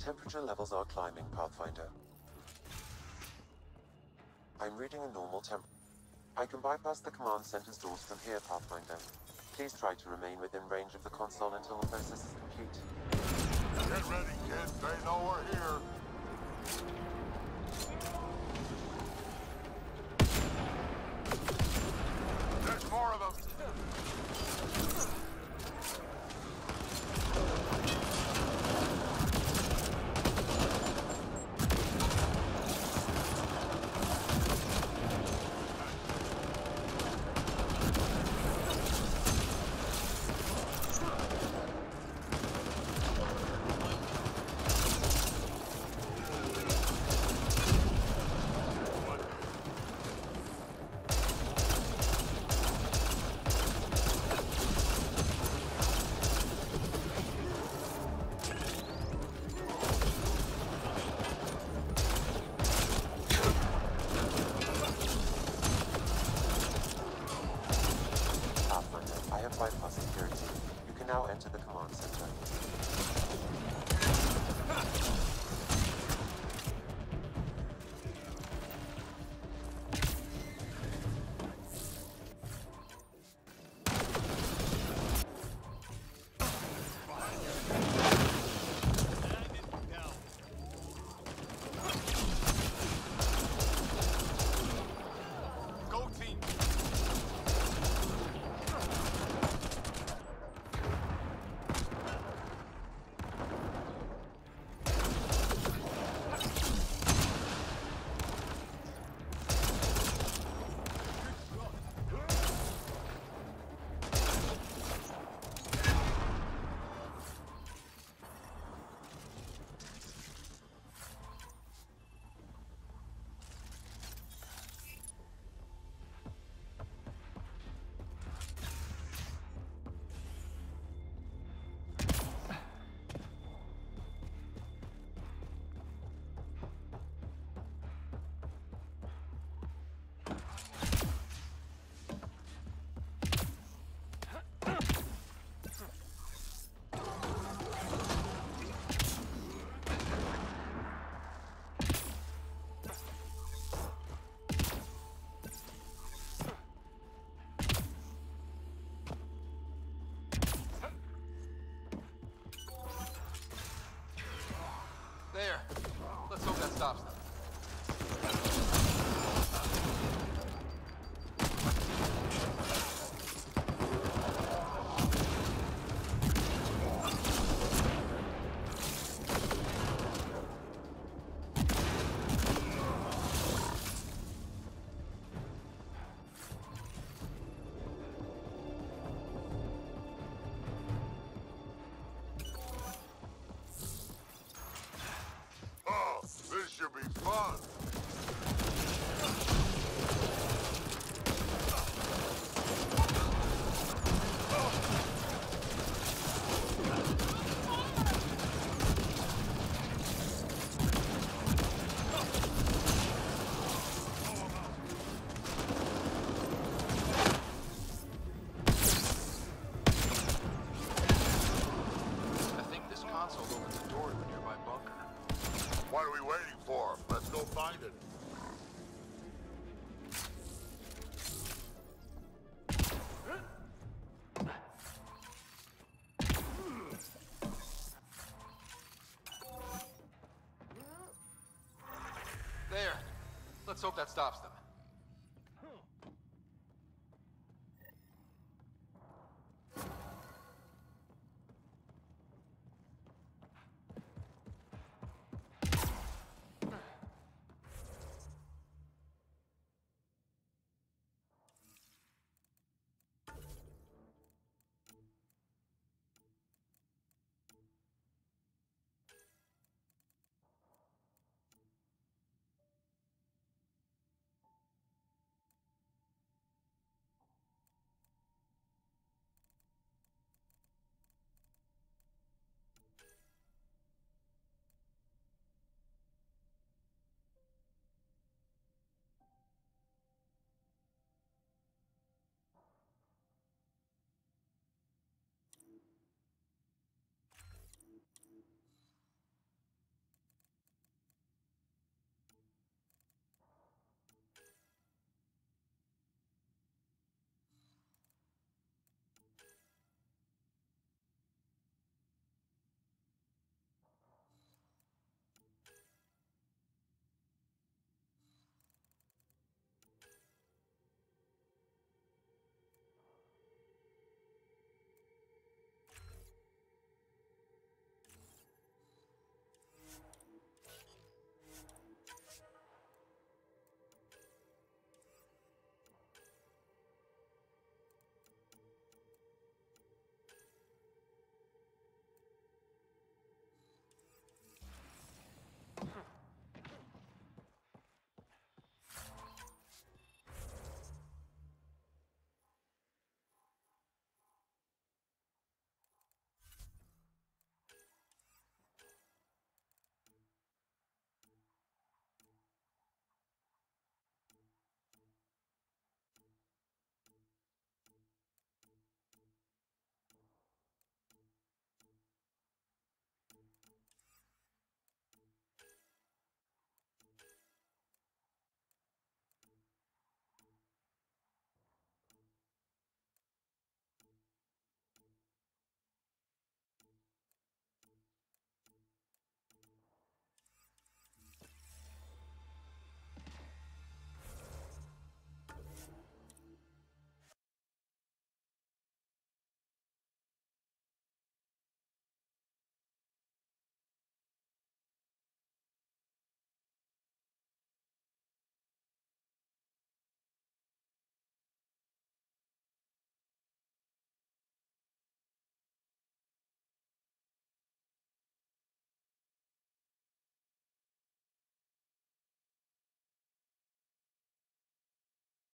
Temperature levels are climbing, Pathfinder. I'm reading a normal temp. I can bypass the command center's doors from here, Pathfinder. Please try to remain within range of the console until the process is complete. Get ready, kids. They know we're here. There's more of them. stops them. Oh, this should be fun. I think this console opens the door to a nearby bunker. What are we waiting for? Let's go find it. There. Let's hope that stops them.